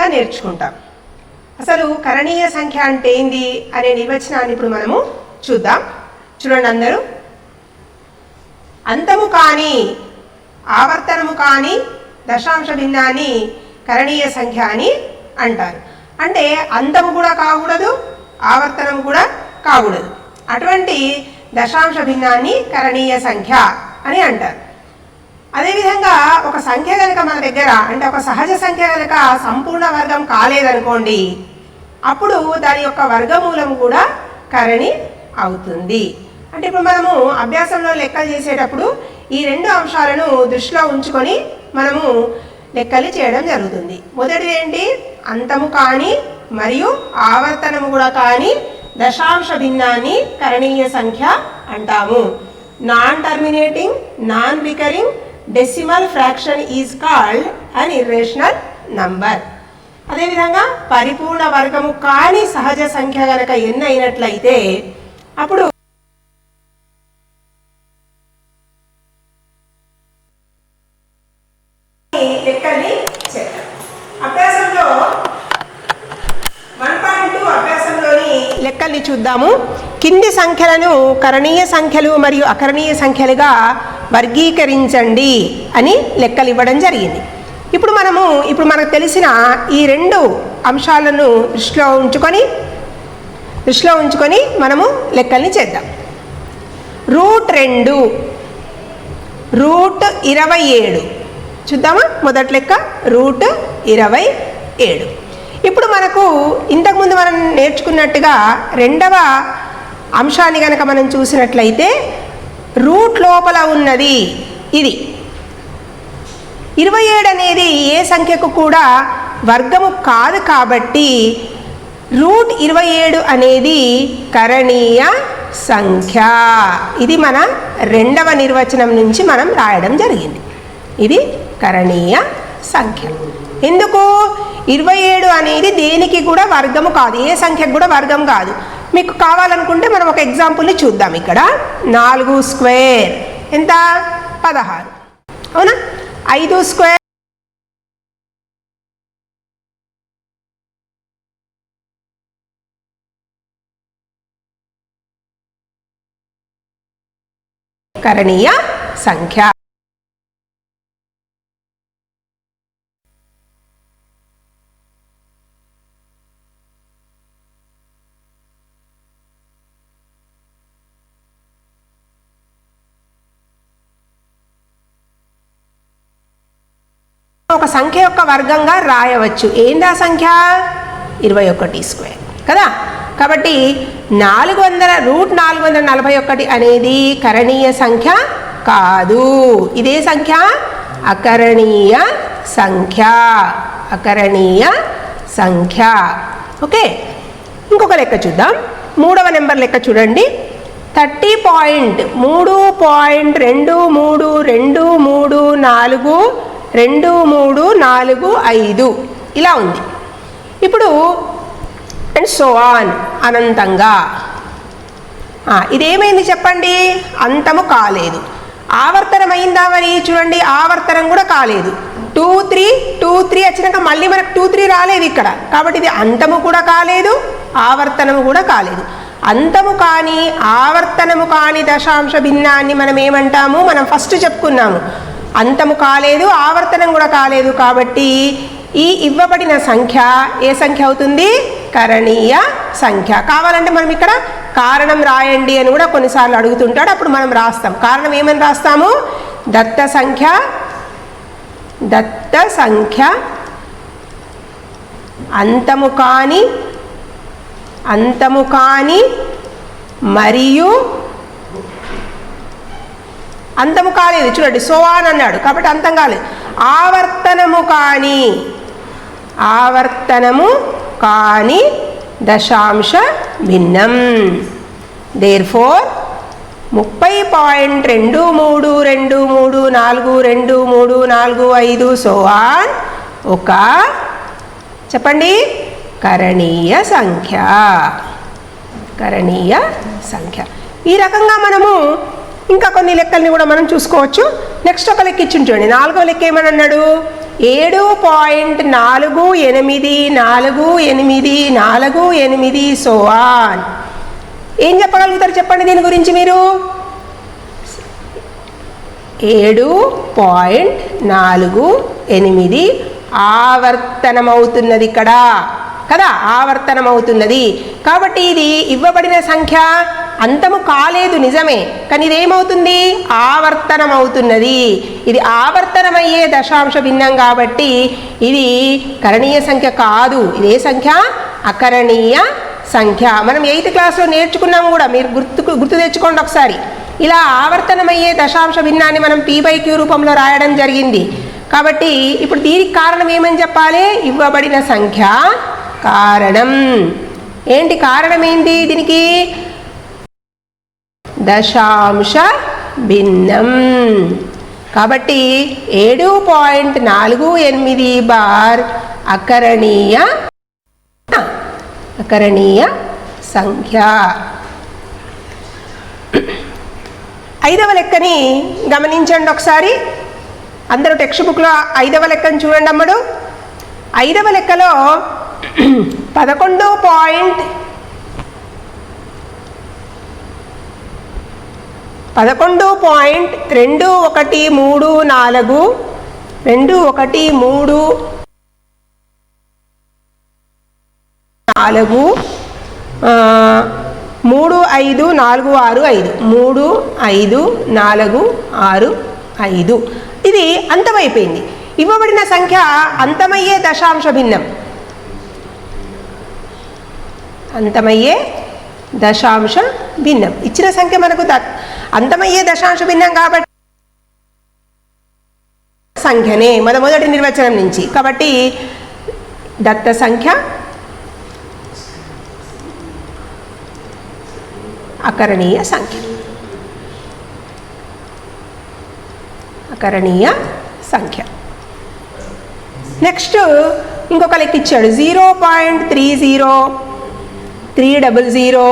విధంగా నేర్చుకుంటాం. అసలు కరణీయ సంఖ్య అంటే ఏంది అనే నిర్వచనాన్ని ఇప్పుడు మనము చూద్దాం. చూడండి అందరూ. అంతము కాని ఆవర్తనము కాని దశాంశ భిన్నాన్ని కరణీయ సంఖ్య అని అంటారు. అంటే అంతము కూడా కాకూడదు, ఆవర్తనం కూడా కాకూడదు, అటువంటి దశాంశ భిన్నాన్ని కరణీయ సంఖ్య అని అంటారు. అదేవిధంగా ఒక సంఖ్య కనుక మన దగ్గర అంటే ఒక సహజ సంఖ్య కనుక సంపూర్ణ వర్గం కాలేదనుకోండి, అప్పుడు దాని యొక్క వర్గమూలం కూడా కరణి అవుతుంది. అంటే ఇప్పుడు మనము అభ్యాసంలో లెక్కలు చేసేటప్పుడు ఈ రెండు అంశాలను దృష్టిలో ఉంచుకొని మనము లెక్కలు చేయడం జరుగుతుంది. మొదటిది ఏంటి? అంతము కాని మరియు ఆవర్తనము కూడా కాని దశాంశ భిన్నాన్ని కరణీయ సంఖ్య అంటాము. Non terminating non recurring decimal fraction is called an irrational number. అదేవిధంగా పరిపూర్ణ వర్గము కాని సహజ సంఖ్య గనక ఎన్ని అయినట్లయితే అప్పుడు లెక్కని చేద్దాం. అభ్యాసంలో 1.2 అభ్యాసంలోని లెక్కల్ని చూద్దాము. కింది సంఖ్యలను కరణీయ సంఖ్యలు మరియు అకరణీయ సంఖ్యలుగా వర్గీకరించండి అని లెక్కలు ఇవ్వడం జరిగింది. ఇప్పుడు మనకు తెలిసిన ఈ రెండు అంశాలను దృష్టిలో ఉంచుకొని మనము లెక్కల్ని చేద్దాం. √2 √27 చూద్దామా. మొదటి లెక్క √27. ఇప్పుడు మనకు ఇంతకుముందు మనం నేర్చుకున్నట్టుగా రెండవ అంశాన్ని కనుక మనం చూసినట్లయితే రూట్ లోపల ఉన్నది ఇది 27 అనేది ఏ సంఖ్యకు కూడా వర్గము కాదు కాబట్టి √27 అనేది కరణీయ సంఖ్య. ఇది మన రెండవ నిర్వచనం నుంచి మనం రాయడం జరిగింది. ఇది కరణీయ సంఖ్య. ఎందుకు? 27 అనేది దేనికి కూడా వర్గము కాదు, ఏ సంఖ్యకు కూడా వర్గం కాదు. మీకు కావాలనుకుంటే మనం ఒక ఎగ్జాంపుల్ని చూద్దాం. ఇక్కడ 4 స్క్వేర్ ఎంత? 16. అవునా? 5 స్క్వేర్ కరణీయ సంఖ్య. ఒక సంఖ్య యొక్క వర్గంగా రాయవచ్చు. ఏందా సంఖ్య? 21 స్క్వేర్ కదా. కాబట్టి 441 అనేది కరణీయ సంఖ్య కాదు. ఇదే సంఖ్య అకరణీయ సంఖ్య. అకరణీయ సంఖ్య. ఓకే. ఇంకొక లెక్క చూద్దాం. మూడవ నెంబర్ లెక్క చూడండి. 30.3.232342345 ఇలా ఉంది. ఇప్పుడు అండ్ సో ఆన్ అనంతంగా. ఇదేమైంది చెప్పండి? అంతము కాలేదు. ఆవర్తనమైందా మరి? చూడండి, ఆవర్తనం కూడా కాలేదు. 2 3 వచ్చినాక మళ్ళీ మనకు 2 3 రాలేదు ఇక్కడ. కాబట్టి ఇది అంతము కూడా కాలేదు, ఆవర్తనము కూడా కాలేదు. అంతము కాని ఆవర్తనము కాని దశాంశ భిన్నాన్ని మనం ఏమంటాము? మనం ఫస్ట్ చెప్పుకున్నాము. అంతము కాలేదు, ఆవర్తనం కూడా కాలేదు. కాబట్టి ఈ ఇవ్వబడిన సంఖ్య ఏ సంఖ్య అవుతుంది? కరణీయ సంఖ్య. కావాలంటే మనం ఇక్కడ కారణం రాయండి అని కూడా కొన్నిసార్లు అడుగుతుంటాడు. అప్పుడు మనం రాస్తాం. కారణం ఏమని రాస్తాము? దత్త సంఖ్య అంతము కాని మరియు అంతము కాలేదు. చూడండి, సో ఆన్ అన్నాడు కాబట్టి అంతం కాలేదు. ఆవర్తనము కాని దశాంశ భిన్నం. దేర్ఫోర్ 30.2323423445 సో ఆన్ ఒక చెప్పండి కరణీయ సంఖ్య. కరణీయ సంఖ్య. ఈ రకంగా మనము ఇంకా కొన్ని లెక్కల్ని కూడా మనం చూసుకోవచ్చు. నెక్స్ట్ ఒక లెక్క ఇచ్చి చూడండి. 4వ లెక్క ఏమని అన్నాడు? 7.4848 సో ఆన్. ఏం చెప్పగలుగుతారు చెప్పండి దీని గురించి మీరు? 7.48 ఆవర్తనమవుతున్నది ఇక్కడ కదా, ఆవర్తనమవుతున్నది. కాబట్టి ఇది ఇవ్వబడిన సంఖ్య అంతము కాలేదు నిజమే, కానీ ఇదేమవుతుంది? ఆవర్తనమవుతున్నది. ఇది ఆవర్తనమయ్యే దశాంశ భిన్నం కాబట్టి ఇది కరణీయ సంఖ్య కాదు. ఇదే సంఖ్య అకరణీయ సంఖ్య. మనం 8th క్లాస్లో నేర్చుకున్నాం కూడా, మీరు గుర్తు తెచ్చుకోండి ఒకసారి. ఇలా ఆవర్తనమయ్యే దశాంశ భిన్నాన్ని మనం p/q రూపంలో రాయడం జరిగింది. కాబట్టి ఇప్పుడు దీనికి కారణం ఏమని చెప్పాలి? ఇవ్వబడిన సంఖ్య కారణం. ఏంటి కారణం? ఏంటి దీనికి? దశాంశ భిన్నం. కాబట్టి 7.48 బార్ అకరణీయ సంఖ్య. 5వ లెక్కని గమనించండి ఒకసారి. అందరూ టెక్స్ట్ బుక్లో 5వ లెక్కను చూడండి అమ్మడు. 5వ లెక్కలో 11.3546 ఇది అంతమైపోయింది. ఇవ్వబడిన సంఖ్య అంతమయ్యే దశాంశ భిన్నం. ఇచ్చిన సంఖ్య మనకు అంతమయ్యే దశాంశ భిన్నం కాబట్టి సంఖ్యనే మొదటి నిర్వచనం నుంచి. కాబట్టి దత్త సంఖ్య అకరణీయ సంఖ్య. నెక్స్ట్ ఇంకొక లెక్క ఇచ్చాడు. 0.30, 300,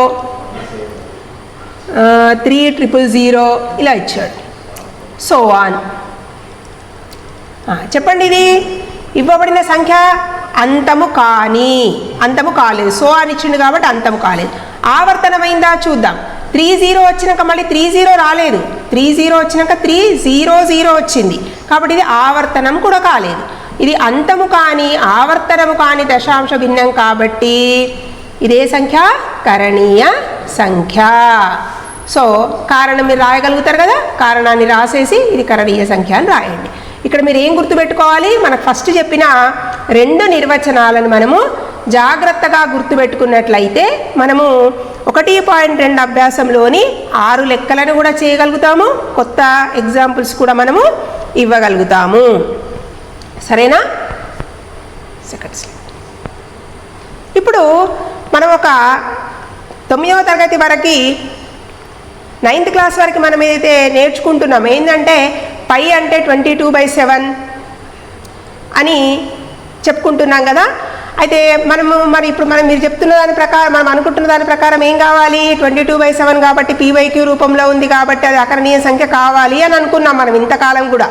3000 ఇలా ఇచ్చాడు. So on. చెప్పండి, ఇది ఇవ్వబడిన సంఖ్య అంతము కాలేదు. సో అని ఇచ్చిండు కాబట్టి అంతము కాలేదు. ఆవర్తనమైందా చూద్దాం. 30 వచ్చినాక మళ్ళీ 30 రాలేదు. 30 వచ్చినాక 300 వచ్చింది. కాబట్టి ఇది ఆవర్తనం కూడా కాలేదు. ఇది అంతము కాని ఆవర్తనము కాని దశాంశ భిన్నం కాబట్టి ఇదే సంఖ్య కరణీయ సంఖ్య. సో కారణం మీరు రాయగలుగుతారు కదా, కారణాన్ని రాసేసి ఇది కరణీయ సంఖ్య అని రాయండి. ఇక్కడ మీరు ఏం గుర్తుపెట్టుకోవాలి? మనకు ఫస్ట్ చెప్పిన 2 నిర్వచనాలను మనము జాగ్రత్తగా గుర్తుపెట్టుకున్నట్లయితే మనము 1.2 అభ్యాసంలోని 6 లెక్కలను కూడా చేయగలుగుతాము. కొత్త ఎగ్జాంపుల్స్ కూడా మనము ఇవ్వగలుగుతాము. సరేనా? Second slide. ఇప్పుడు మనం ఒక 9వ తరగతి వరకు 9th క్లాస్ వరకు మనం ఏదైతే నేర్చుకుంటున్నాం ఏంటంటే పై అంటే 22/7 అని చెప్పుకుంటున్నాం కదా. అయితే ఇప్పుడు మీరు చెప్తున్న దాని ప్రకారం, మనం అనుకుంటున్న దాని ప్రకారం ఏం కావాలి? 22/7 కాబట్టి p/q రూపంలో ఉంది కాబట్టి అది అకరణీయ సంఖ్య కావాలి అని అనుకున్నాం మనం ఇంతకాలం కూడా.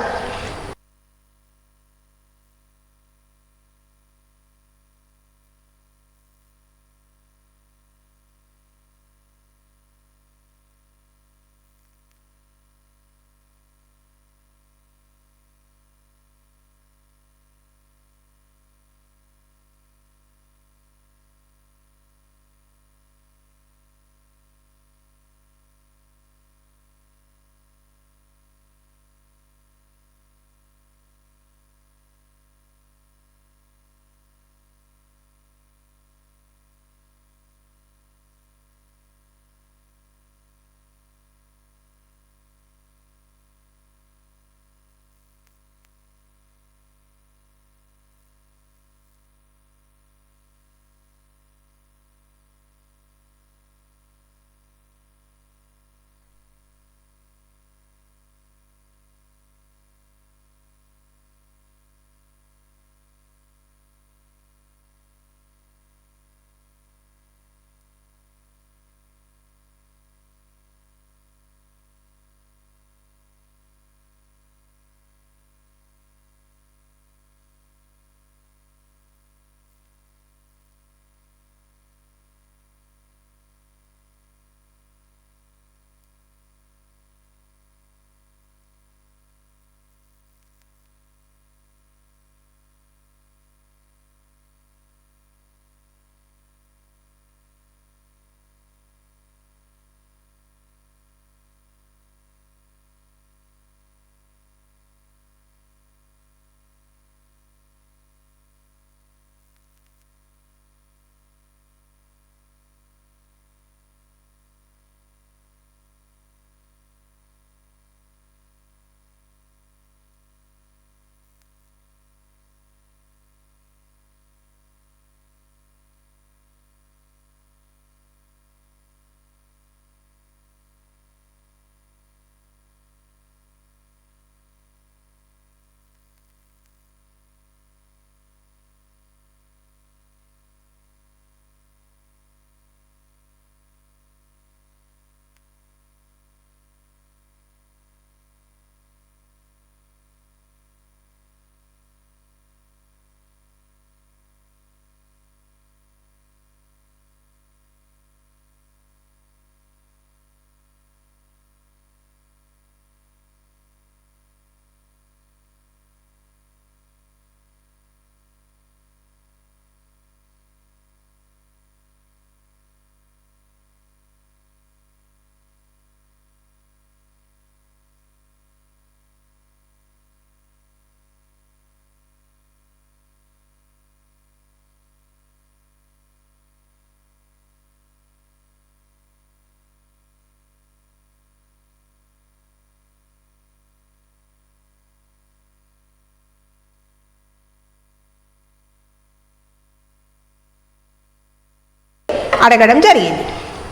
అడగడం జరిగింది.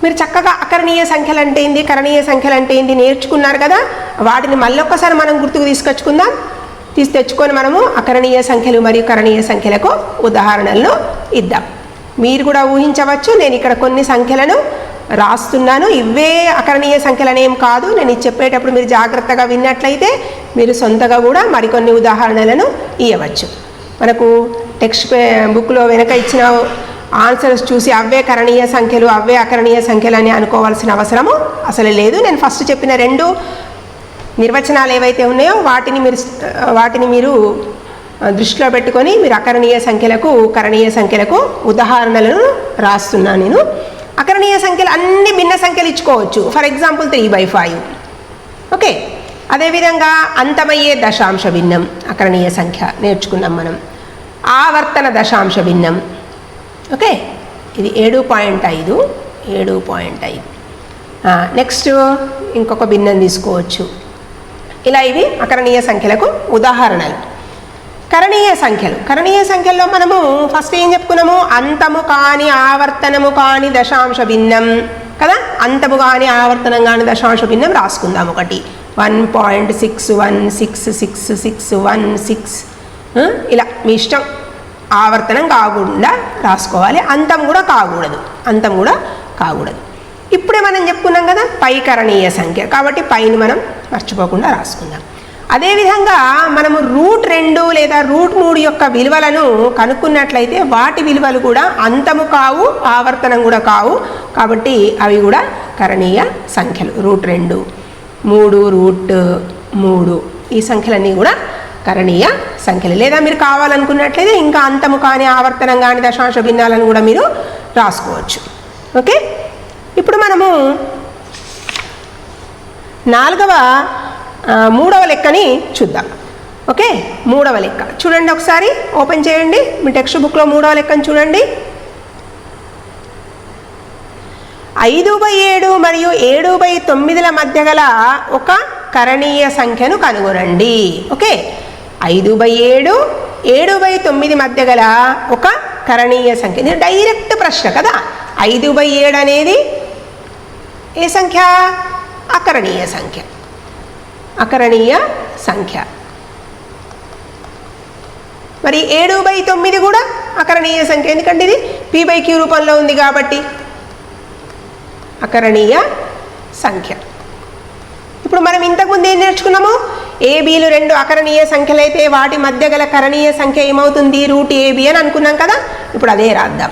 మీరు చక్కగా అకరణీయ సంఖ్యలు అంటే ఏంది, కరణీయ సంఖ్యలు అంటే ఏంది నేర్చుకున్నారు కదా. వాటిని మళ్ళొక్కసారి మనం గుర్తుకు తెచ్చుకొని మనము అకరణీయ సంఖ్యలు మరియు కరణీయ సంఖ్యలకు ఉదాహరణలను ఇద్దాం. మీరు కూడా ఊహించవచ్చు, నేను ఇక్కడ కొన్ని సంఖ్యలను రాస్తున్నాను. ఇవే అకరణీయ సంఖ్యలనేం కాదు. నేను ఇది చెప్పేటప్పుడు మీరు జాగ్రత్తగా విన్నట్లయితే మీరు సొంతగా కూడా మరికొన్ని ఉదాహరణలను ఇవ్వచ్చు. మనకు టెక్స్ట్ బుక్లో వెనక ఇచ్చిన ఆన్సర్స్ చూసి అవే కరణీయ సంఖ్యలు అవే అకరణీయ సంఖ్యలు అని అనుకోవాల్సిన అవసరము అసలు లేదు. నేను ఫస్ట్ చెప్పిన 2 నిర్వచనాలు ఏవైతే ఉన్నాయో వాటిని మీరు దృష్టిలో పెట్టుకొని మీరు అకరణీయ సంఖ్యలకు కరణీయ సంఖ్యలకు ఉదాహరణలను రాస్తున్నాను నేను. అకరణీయ సంఖ్యలు అన్ని భిన్న సంఖ్యలు ఇచ్చుకోవచ్చు. For example 3/5. ఓకే. అదేవిధంగా అంతమయ్యే దశాంశ భిన్నం అకరణీయ సంఖ్య నేర్చుకున్నాం మనం. ఆవర్తన దశాంశ భిన్నం. ఓకే, ఇది 7.5. నెక్స్ట్ ఇంకొక భిన్నం తీసుకోవచ్చు. ఇలా ఇవి అకరణీయ సంఖ్యలకు ఉదాహరణలు. కరణీయ సంఖ్యల్లో మనము ఫస్ట్ ఏం చెప్పుకున్నాము, అంతము కాని ఆవర్తనము కాని దశాంశ భిన్నం కదా. అంతము కాని ఆవర్తనం కాని దశాంశ భిన్నం రాసుకుందాం. ఒకటి 1.616616 ఇలా మీ ఇష్టం. ఆవర్తనం కాకుండా రాసుకోవాలి, అంతం కూడా కాకూడదు. ఇప్పుడే మనం చెప్పుకున్నాం కదా పై కరణీయ సంఖ్య, కాబట్టి పైని మనం మర్చిపోకుండా రాసుకుందాం. అదేవిధంగా మనము √2 లేదా √3 యొక్క విలువలను కనుక్కున్నట్లయితే వాటి విలువలు కూడా అంతము కావు, ఆవర్తనం కూడా కావు. కాబట్టి అవి కూడా కరణీయ సంఖ్యలు. √2, 3√3 ఈ సంఖ్యలన్నీ కూడా కరణీయ సంఖ్యలు. లేదా మీరు కావాలనుకున్నట్లయితే ఇంకా అంతము కానీ ఆవర్తనం కానీ దశాంశ భిన్నాలను కూడా మీరు రాసుకోవచ్చు. ఓకే. ఇప్పుడు మనము 3వ లెక్కని చూద్దాం. ఓకే, 3వ లెక్క చూడండి. ఒకసారి ఓపెన్ చేయండి మీ టెక్స్ట్ బుక్లో 3వ లెక్కను చూడండి. 5/7 మరియు 7/9ల మధ్య గల ఒక కరణీయ సంఖ్యను కనుగొనండి. ఓకే, 5/7, 7/9 మధ్య గల ఒక కరణీయ సంఖ్య. ఇది డైరెక్ట్ ప్రశ్న కదా. 5/7 అనేది ఏ సంఖ్య? అకరణీయ సంఖ్య. మరి 7/9 కూడా అకరణీయ సంఖ్య, ఎందుకంటే ఇది p/q రూపంలో ఉంది కాబట్టి అకరణీయ సంఖ్య. ఇప్పుడు మనం ఇంతకుముందు ఏం నేర్చుకున్నాము? ఏబీలు 2 అకరణీయ సంఖ్యలైతే వాటి మధ్య గల కరణీయ సంఖ్య ఏమవుతుంది? √AB అని అనుకున్నాం కదా. ఇప్పుడు అదే రాద్దాం.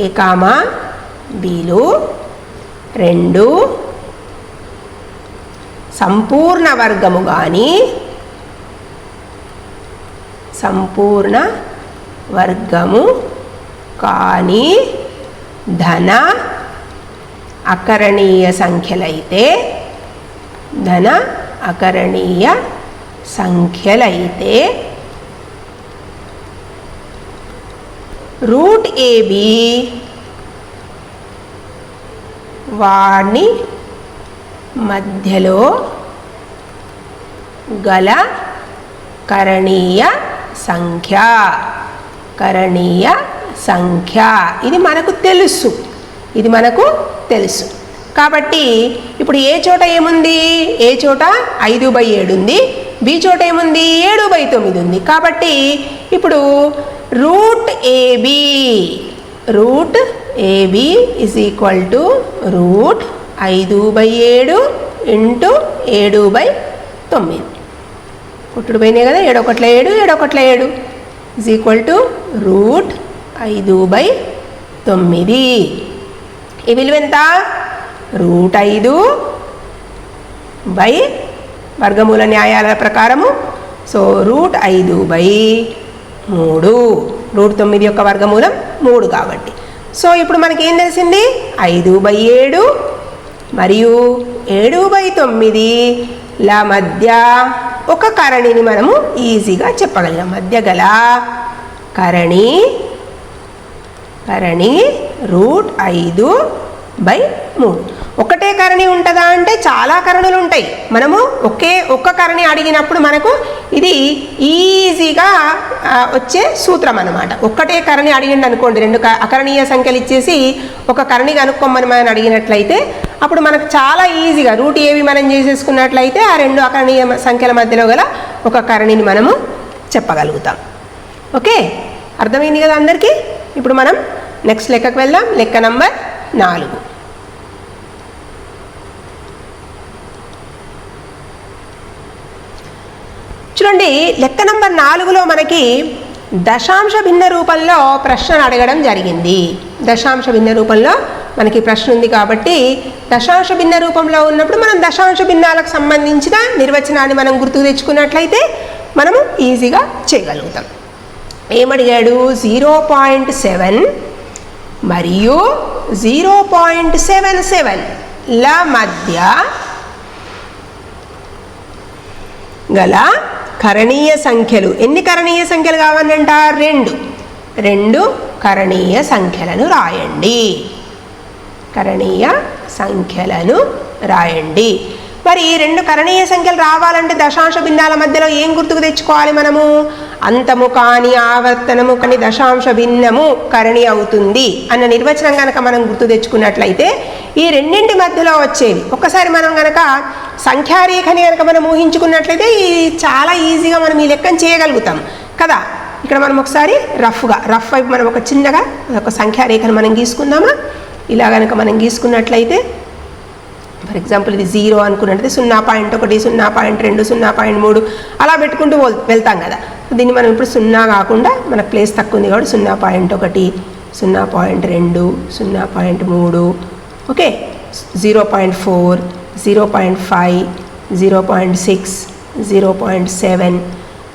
A, Bలు 2 సంపూర్ణ వర్గము కానీ ధన అకరణీయ సంఖ్యలైతే √AB వాని మధ్యలో గల కరణీయ సంఖ్య. ఇది మనకు తెలుసు. కాబట్టి ఇప్పుడు ఏ చోట ఏముంది? ఏ చోట 5/7 ఉంది, బి చోట ఏముంది? 7/9 ఉంది. కాబట్టి ఇప్పుడు √AB is equal to √5/7 × 7/9. కొట్టుడు పోయినాయి కదా. 7 1 7, 7 1 7 is equal to √5/9. ఈ విలువ ఎంత? √5 వర్గమూల న్యాయాల ప్రకారము. సో √5/3, √9 యొక్క వర్గమూలం 3 కాబట్టి. సో ఇప్పుడు మనకి ఏం తెలిసింది? 5/7 మరియు 7/9ల మధ్య ఒక కరణిని మనము ఈజీగా చెప్పగలిగాం. మధ్య గల కరణి √5/3. ఒకటే కరణి ఉంటుందా అంటే చాలా కరణులు ఉంటాయి. మనము ఒక్క కరణి అడిగినప్పుడు మనకు ఇది ఈజీగా వచ్చే సూత్రం అన్నమాట. ఒక్కటే కరణి అడిగిండు అనుకోండి, 2 అకరణీయ సంఖ్యలు ఇచ్చేసి ఒక కరణి కనుక్కోమని మనం అడిగినట్లయితే అప్పుడు మనకు చాలా ఈజీగా రూట్ ఏవి మనం చేసేసుకున్నట్లయితే ఆ 2 అకరణీయ సంఖ్యల మధ్యలో గల ఒక కరణిని మనము చెప్పగలుగుతాం. ఓకే, అర్థమైంది కదా అందరికీ? ఇప్పుడు మనం నెక్స్ట్ లెక్కకు వెళ్దాం. లెక్క నంబర్ 4. చూడండి, లెక్క నంబర్ 4లో మనకి దశాంశ భిన్న రూపంలో ప్రశ్నను అడగడం జరిగింది. దశాంశ భిన్న రూపంలో మనకి ప్రశ్న ఉంది కాబట్టి దశాంశ భిన్న రూపంలో ఉన్నప్పుడు మనం దశాంశ భిన్నాలకు సంబంధించిన నిర్వచనాన్ని మనం గుర్తుకు తెచ్చుకున్నట్లయితే మనము ఈజీగా చేయగలుగుతాం. ఏమడిగాడు? 0.7 మరియు 0.77 ల మధ్య గల కరణీయ సంఖ్యలు. ఎన్ని కరణీయ సంఖ్యలు కావాలంట? 2 కరణీయ సంఖ్యలను రాయండి. కరణీయ సంఖ్యలను రాయండి. మరి 2 కరణీయ సంఖ్యలు రావాలంటే దశాంశ భిన్నాల మధ్యలో ఏం గుర్తుకు తెచ్చుకోవాలి మనము? అంతము కాని ఆవర్తనము కాని దశాంశ భిన్నము కరణి అవుతుంది అన్న నిర్వచనం కనుక మనం గుర్తు తెచ్చుకున్నట్లయితే ఈ రెండింటి మధ్యలో వచ్చేది ఒక్కసారి మనం కనుక సంఖ్యారేఖని కనుక మనం ఊహించుకున్నట్లయితే ఈ చాలా ఈజీగా మనం ఈ లెక్కను చేయగలుగుతాం కదా. ఇక్కడ మనం ఒకసారి రఫ్ వైపు మనం ఒక చిన్నగా ఒక సంఖ్యారేఖను మనం గీసుకుందామా? ఇలా కనుక మనం గీసుకున్నట్లయితే ఫర్ ఎగ్జాంపుల్ ఇది 0 అనుకున్నట్లయితే 0.1, 0.2, 0.3 అలా పెట్టుకుంటూ వెళ్తాం కదా. దీన్ని మనం ఇప్పుడు 0 కాకుండా మనకు ప్లేస్ తక్కువ ఉంది కాబట్టి 0.1, 0.2, 0.3, ఓకే, 0.4, 0.5, 0.6, 0.7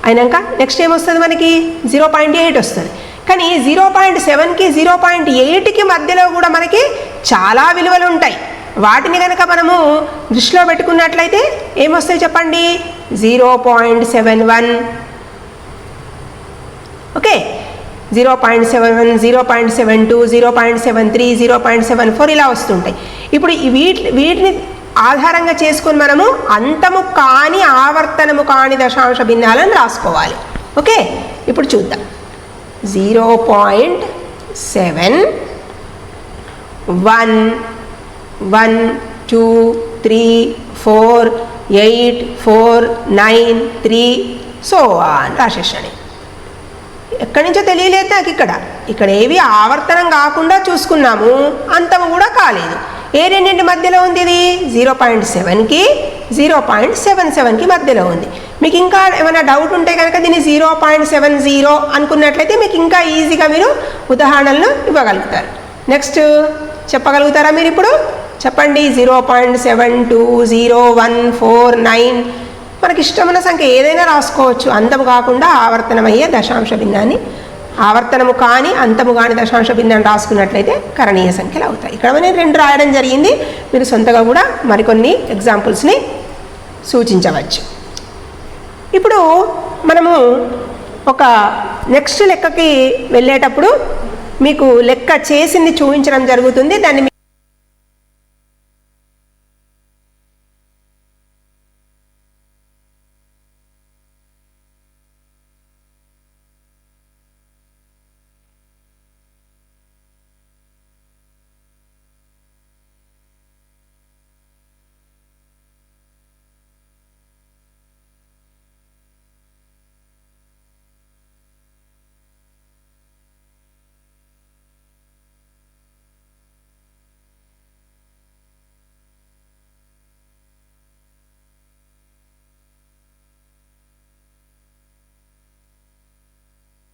అయినాక నెక్స్ట్ ఏమొస్తుంది మనకి? 0.8 వస్తుంది. కానీ 0.7కి 0.8కి మధ్యలో కూడా మనకి చాలా విలువలు ఉంటాయి. వాటిని కనుక మనము దృష్టిలో పెట్టుకున్నట్లయితే ఏమొస్తాయి చెప్పండి? 0.71, ఓకే, 0.71, 0.72, 0.73, 0.74 ఇలా వస్తుంటాయి. ఇప్పుడు వీటిని ఆధారంగా చేసుకొని మనము అంతము కాని ఆవర్తనము కాని దశాంశ భిన్నాలను రాసుకోవాలి. ఓకే, ఇప్పుడు చూద్దాం. 0.7, 1, 1, 2, 3, 4, 8, 4, 9, 3 సో అని రాసేసాను. ఎక్కడి నుంచో తెలియలేదు నాకు. ఇక్కడ ఏవి ఆవర్తనం కాకుండా చూసుకున్నాము, అంతము కూడా కాలేదు. ఏ రెండింటి మధ్యలో ఉంది? ఇది 0.7కి 0.77కి మధ్యలో ఉంది. మీకు ఇంకా ఏమైనా డౌట్ ఉంటే కనుక దీన్ని 0.70 అనుకున్నట్లయితే మీకు ఇంకా ఈజీగా మీరు ఉదాహరణలను ఇవ్వగలుగుతారు. నెక్స్ట్ చెప్పగలుగుతారా మీరు? ఇప్పుడు చెప్పండి. 0.720149 మనకి ఇష్టమైన సంఖ్య ఏదైనా రాసుకోవచ్చు. అంతము కాకుండా ఆవర్తనమయ్యే దశాంశ భిన్నాన్ని, ఆవర్తనము కానీ అంతము కాని దశాంశ భిన్నాన్ని రాసుకున్నట్లయితే కరణీయ సంఖ్యలు అవుతాయి. ఇక్కడ నేను 2 రాయడం జరిగింది. మీరు సొంతగా కూడా మరికొన్ని ఎగ్జాంపుల్స్ని సూచించవచ్చు. ఇప్పుడు మనము ఒక నెక్స్ట్ లెక్కకి వెళ్ళేటప్పుడు మీకు లెక్క చేసింది చూపించడం జరుగుతుంది. దాన్ని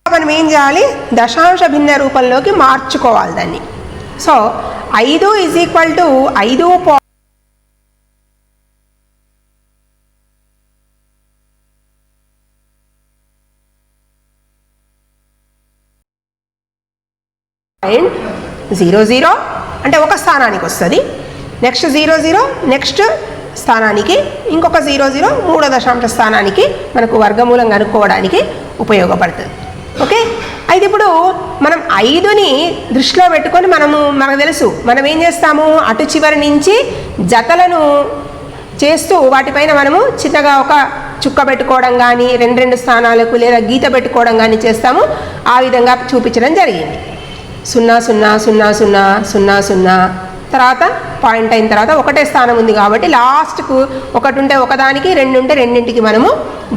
మనం ఏం చేయాలి? దశాంశ భిన్న రూపంలోకి మార్చుకోవాలి దాన్ని. సో 5 = 5. అండ్ 00 అంటే ఒక స్థానానికి వస్తుంది. నెక్స్ట్ 00 నెక్స్ట్ స్థానానికి ఇంకొక 00 మూడో దశాంశ స్థానానికి మనకు వర్గమూలం కనుక్కోవడానికి ఉపయోగపడుతుంది. ఓకే. అయితే ఇప్పుడు మనం 5ని దృష్టిలో పెట్టుకొని మనకు తెలుసు మనం ఏం చేస్తాము, అటు చివరి నుంచి జతలను చేస్తూ వాటిపైన మనము చిన్నగా ఒక చుక్క పెట్టుకోవడం కానీ 2 స్థానాలకు లేదా గీత పెట్టుకోవడం కానీ చేస్తాము. ఆ విధంగా చూపించడం జరిగింది. 0 0 0 0 0 0 తర్వాత పాయింట్ అయిన తర్వాత ఒకటే స్థానం ఉంది కాబట్టి లాస్ట్కు ఒకటి ఉంటే ఒకదానికి, 2 ఉంటే రెండింటికి మనము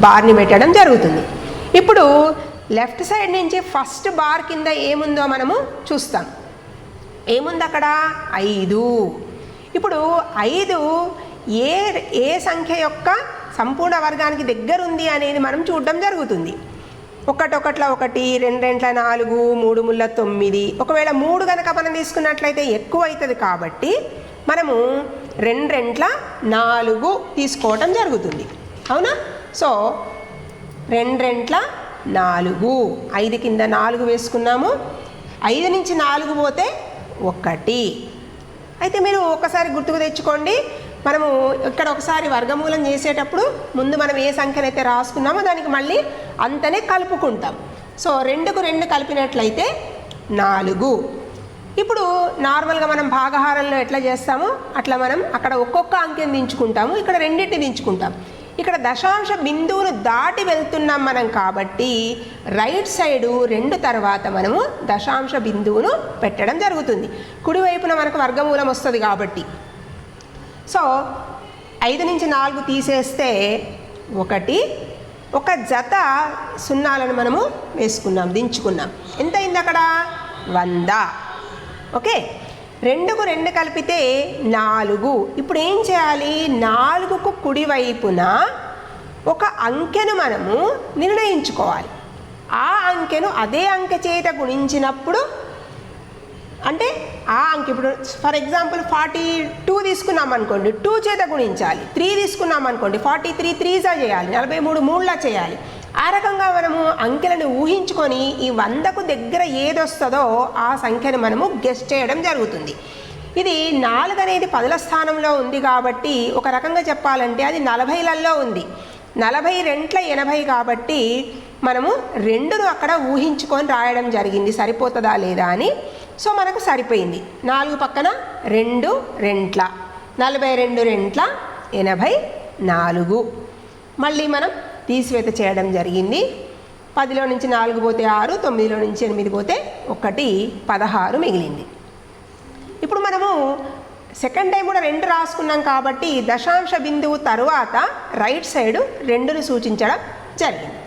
బార్ని పెట్టడం జరుగుతుంది. ఇప్పుడు లెఫ్ట్ సైడ్ నుంచి ఫస్ట్ బార్ కింద ఏముందో మనము చూస్తాం. ఏముంది అక్కడ? 5. ఇప్పుడు 5 ఏ సంఖ్య యొక్క సంపూర్ణ వర్గానికి దగ్గరుంది అనేది మనం చూడడం జరుగుతుంది. 1 1 1, 2 2 4, 3 3 9. ఒకవేళ 3 కనుక మనం తీసుకున్నట్లయితే ఎక్కువ అవుతుంది కాబట్టి మనము 2 2 4 తీసుకోవటం జరుగుతుంది. అవునా? సో 2 2 4, 5 కింద 4 వేసుకున్నాము. 5 నుంచి 4 పోతే 1. అయితే మీరు ఒకసారి గుర్తుకు తెచ్చుకోండి, మనము ఇక్కడ ఒకసారి వర్గమూలం చేసేటప్పుడు ముందు మనం ఏ సంఖ్యనైతే రాసుకున్నామో దానికి మళ్ళీ అంతనే కలుపుకుంటాం. సో 2కు 2 కలిపినట్లయితే 4. ఇప్పుడు నార్మల్గా మనం భాగహారంలో ఎట్లా చేస్తామో అట్లా మనం అక్కడ ఒక్కొక్క అంకెని దించుకుంటాము, ఇక్కడ రెండింటిని దించుకుంటాం. ఇక్కడ దశాంశ బిందువును దాటి వెళ్తున్నాం మనం కాబట్టి రైట్ సైడు 2 తర్వాత మనము దశాంశ బిందువును పెట్టడం జరుగుతుంది. కుడివైపున మనకు వర్గమూలం వస్తుంది కాబట్టి. సో 5 నుంచి 4 తీసేస్తే 1, ఒక జత సున్నాలను మనము వేసుకున్నాం, దించుకున్నాం. ఎంత అయింది అక్కడ? 100. ఓకే. 2కు 2 కలిపితే 4. ఇప్పుడు ఏం చేయాలి? 4కు కుడివైపున ఒక అంకెను మనము నిర్ణయించుకోవాలి. ఆ అంకెను అదే అంకె చేత గుణించినప్పుడు, అంటే ఆ అంకె ఇప్పుడు ఫర్ ఎగ్జాంపుల్ 42 తీసుకున్నాం అనుకోండి, 2 చేత గుణించాలి. 3 తీసుకున్నాం అనుకోండి, 43 3 చేయాలి, 43 3 చేయాలి. ఆ రకంగా మనము అంకెలను ఊహించుకొని ఈ 100కు దగ్గర ఏది వస్తుందో ఆ సంఖ్యను మనము గెస్ చేయడం జరుగుతుంది. ఇది 4 అనేది 10ల స్థానంలో ఉంది కాబట్టి ఒక రకంగా చెప్పాలంటే అది 40లలో ఉంది. 40 2 80 కాబట్టి మనము 2ను అక్కడ ఊహించుకొని రాయడం జరిగింది, సరిపోతుందా లేదా అని. సో మనకు సరిపోయింది. 4 పక్కన 2 2, 42 2 84. మళ్ళీ మనం తీసివేత చేయడం జరిగింది. 10లో నుంచి 4 పోతే 6, 9లో నుంచి 8 పోతే 1, 16 మిగిలింది. ఇప్పుడు మనము సెకండ్ టైం కూడా 2 రాసుకున్నాం కాబట్టి దశాంశ బిందువు తరువాత రైట్ సైడ్ 2ను సూచించడం జరిగింది.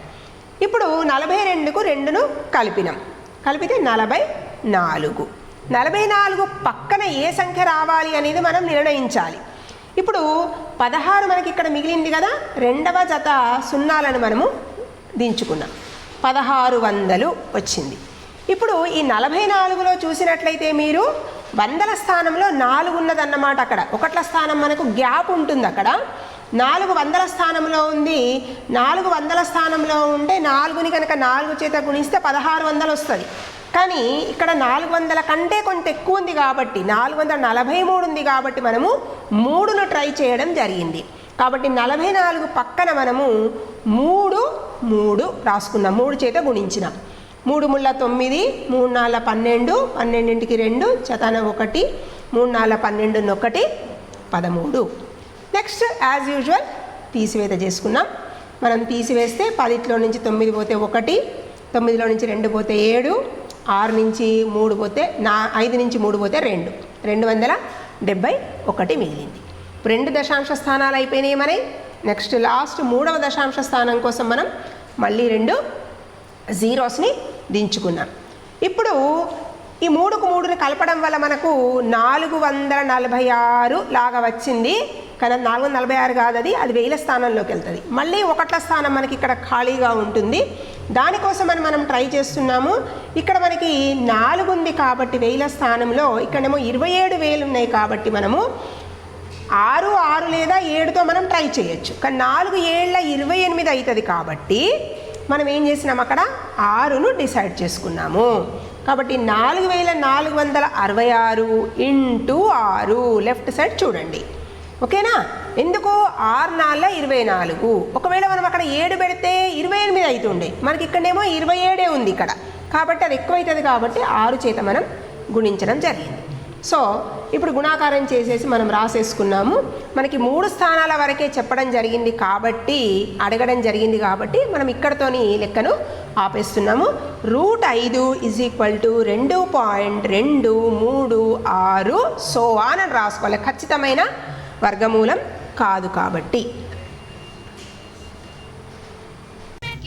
ఇప్పుడు 42కు 2ను కలిపినాం, కలిపితే 44. 44 పక్కన ఏ సంఖ్య రావాలి అనేది మనం నిర్ణయించాలి. ఇప్పుడు 16 మనకి ఇక్కడ మిగిలింది కదా, 2వ జత సున్నాలను మనము దించుకున్నాం, 1600 వచ్చింది. ఇప్పుడు ఈ 44లో చూసినట్లయితే మీరు 100ల స్థానంలో 4 ఉన్నదన్నమాట. అక్కడ 1ల స్థానం మనకు గ్యాప్ ఉంటుంది. అక్కడ 4 100ల స్థానంలో ఉంది. 4 100ల స్థానంలో ఉంటే 4ని కనుక 4 చేత గుణిస్తే 1600 వస్తుంది. కానీ ఇక్కడ 400 కంటే కొంత ఎక్కువ ఉంది కాబట్టి 443 ఉంది కాబట్టి మనము 3ను ట్రై చేయడం జరిగింది. కాబట్టి 44 పక్కన మనము 3 3 రాసుకున్నాం, 3 చేత గుణించినాం. 3 3 9, 3 4 12, 12కి 2 చతాన 1, 3 4 12 1 13. నెక్స్ట్ యాజ్ యూజువల్ తీసివేత చేసుకున్నాం. మనం తీసివేస్తే 10లో నుంచి 9 పోతే 1, 9లో నుంచి 2 పోతే 7, 6 నుంచి 3 పోతే 5 నుంచి 3 పోతే 2, 271 మిగిలింది. 2 దశాంశ స్థానాలు అయిపోయినాయి మనవి. నెక్స్ట్ లాస్ట్ 3వ దశాంశ స్థానం కోసం మనం మళ్ళీ 2 జీరోస్ని దించుకున్నాం. ఇప్పుడు ఈ 3కు 3ని కలపడం వల్ల మనకు 446 లాగా వచ్చింది. కానీ 446 కాదు, అది 1000ల స్థానంలోకి వెళ్తుంది. మళ్ళీ 1ల స్థానం మనకి ఇక్కడ ఖాళీగా ఉంటుంది. దానికోసం మనం ట్రై చేస్తున్నాము. ఇక్కడ మనకి 4 ఉంది కాబట్టి 1000ల స్థానంలో, ఇక్కడేమో 27,000 ఉన్నాయి కాబట్టి మనము 6 6 లేదా 7తో మనం ట్రై చేయొచ్చు. కానీ 4 7 28 అవుతుంది కాబట్టి మనం ఏం చేసినాం, అక్కడ 6ను డిసైడ్ చేసుకున్నాము. కాబట్టి 4466 × 6 లెఫ్ట్ సైడ్ చూడండి. ఓకేనా? ఎందుకు 6 నాళ్ళ 24. ఒకవేళ మనం అక్కడ 7 పెడితే 28 అవుతుండే, మనకి ఇక్కడేమో 27 ఉంది ఇక్కడ, కాబట్టి అది ఎక్కువ అవుతుంది కాబట్టి 6 చేత మనం గుణించడం జరిగింది. సో ఇప్పుడు గుణాకారం చేసేసి మనం రాసేసుకున్నాము. మనకి 3 స్థానాల వరకే చెప్పడం జరిగింది కాబట్టి, అడగడం జరిగింది కాబట్టి మనం ఇక్కడతోని లెక్కను ఆపేస్తున్నాము. √5 = 2.236 సో అని రాసుకోవాలి. ఖచ్చితమైన వర్గమూలం కాదు కాబట్టి.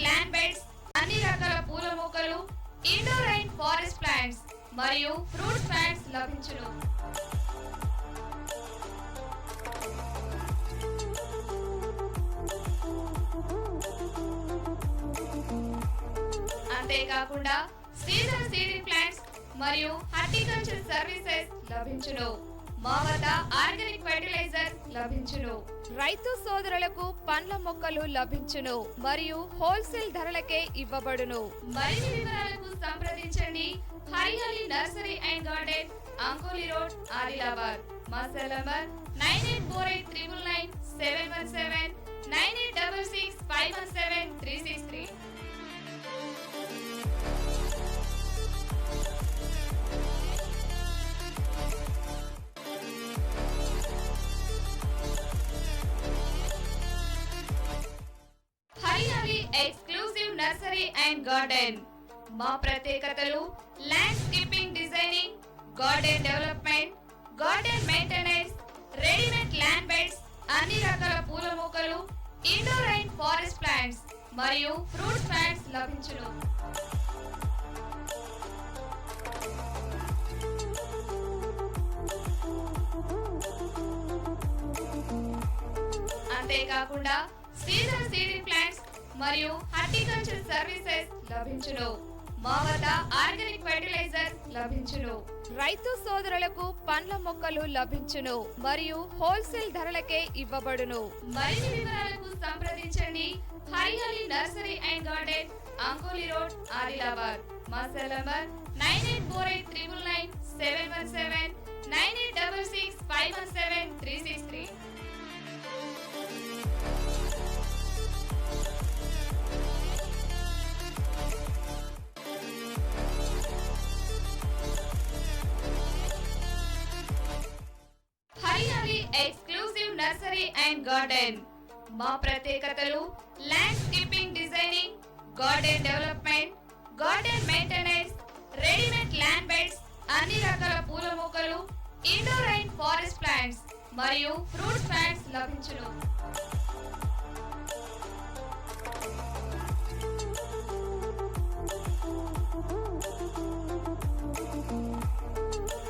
ల్యాండ్ బెడ్స్, అన్ని రకాల పూల మొక్కలు, ఇండోర్ అండ్ ఫారెస్ట్ ప్లాంట్స్ మరియు ఫ్రూట్స్ ప్లాంట్స్ లభించును. అంతేకాకుండా సీజన్ సీడింగ్ ప్లాంట్స్ మరియు హార్టికల్చర్ సర్వీసెస్ లభించును. మా వద్ద ఆర్గానిక్ ఫెర్టిలైజర్ లభించును. రైతు సోదరులకు పండ్ల మొక్కలు లభించును మరియు హోల్సేల్ ధరలకే ఇవ్వబడును. మరిన్ని వివరాలకు సంప్రదించండి Hariyali nursery and garden, Ankoli road, Adilabad. మా cell number 9848999717, 9866517363. Hariyali exclusive nursery and garden. మా ప్రత్యేకతలు landscaping designing, garden development, garden maintenance, readymade land beds, అన్ని రకాల పూల మొక్కలు, ఇండోర్ అండ్ ఫారెస్ట్ ప్లాంట్స్ మరియు ఫ్రూట్స్ ప్లాంట్స్ లభించును. అంతేకాకుండా సీజన్ సీడింగ్ ప్లాంట్స్ మరియు హార్టికల్చర్ సర్వీసెస్ లభించును. మా వద్ద ఆర్గానిక్ ఫెర్టిలైజర్ లభించును. రైతు సోదరులకు పండ్ల మొక్కలు లభించును మరియు హోల్సేల్ ధరలకే ఇవ్వబడును. మరిన్ని వివరాలకు సంప్రదించండి Hariyali nursery and garden, Ankoli road, Adilabad. మా cell number 9848999717, 9866517363. Hariyali exclusive nursery and garden. మా ప్రత్యేకతలు landscaping designing, garden development, garden maintenance, readymade land beds, అన్ని రకాల పూల మొక్కలు, ఇండోర్ అండ్ ఫారెస్ట్ ప్లాంట్స్ మరియు ఫ్రూట్స్ ప్లాంట్స్ లభించును.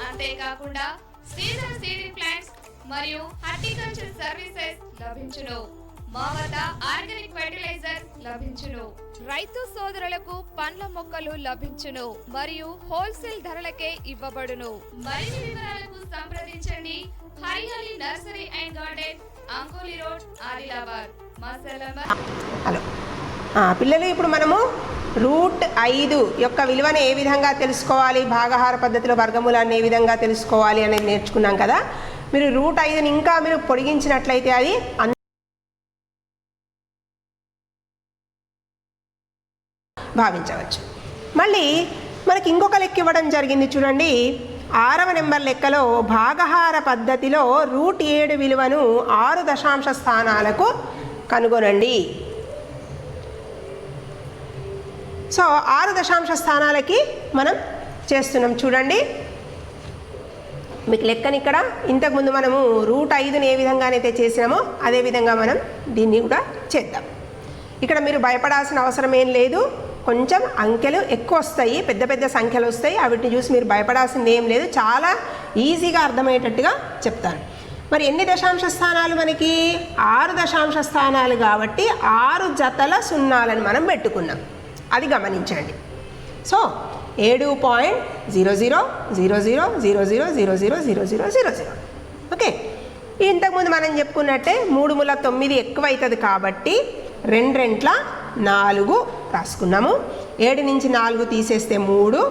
అంతేకాకుండా సీజన్ సీడింగ్ ప్లాంట్స్ మరియు హార్టికల్చర్ సర్వీసెస్ లభించును. మా వద్ద ఆర్గానిక్ ఫెర్టిలైజర్ లభించును. రైతు సోదరులకు పండ్ల మొక్కలు లభించును మరియు హోల్సేల్ ధరలకే ఇవ్వబడును. మరిన్ని వివరాలకు సంప్రదించండి Hariyali nursery and garden, Ankoli road, Adilabad. మా సెల్ నంబర్. హలో పిల్లలు, ఇప్పుడు మనము √5 యొక్క విలువను ఏ విధంగా తెలుసుకోవాలి, భాగహార పద్ధతిలో వర్గమూలాన్ని ఏ విధంగా తెలుసుకోవాలి అనేది నేర్చుకున్నాం కదా. మీరు √5ని ఇంకా మీరు పొడిగించినట్లయితే అది భావించవచ్చు. మళ్ళీ మనకి ఇంకొక లెక్క ఇవ్వడం జరిగింది చూడండి. 6వ నెంబర్ లెక్కలో భాగహార పద్ధతిలో √7 విలువను 6 దశాంశ స్థానాలకు కనుగొనండి. సో 6 దశాంశ స్థానాలకి మనం చేస్తున్నాం చూడండి. మీకు లెక్కని ఇక్కడ ఇంతకుముందు మనము √5ని ఏ విధంగానైతే చేసినామో అదేవిధంగా మనం దీన్ని కూడా చేద్దాం. ఇక్కడ మీరు భయపడాల్సిన అవసరం ఏం లేదు. కొంచెం అంకెలు ఎక్కువ వస్తాయి, పెద్ద పెద్ద సంఖ్యలు వస్తాయి. వాటిని చూసి మీరు భయపడాల్సింది ఏం లేదు. చాలా ఈజీగా అర్థమయ్యేటట్టుగా చెప్తాను. మరి ఎన్ని దశాంశ స్థానాలు మనకి? 6 దశాంశ స్థానాలు కాబట్టి 6 జతల సున్నాలను మనం పెట్టుకున్నాం. అది గమనించండి. సో 7.0000000000. ఓకే, ఇంతకుముందు మనం చెప్పుకున్నట్టే 3 మూల 9 ఎక్కువ అవుతుంది కాబట్టి 2 రెంట్ల 4 రాసుకున్నాము. 7 నుంచి 4 తీసేస్తే 3,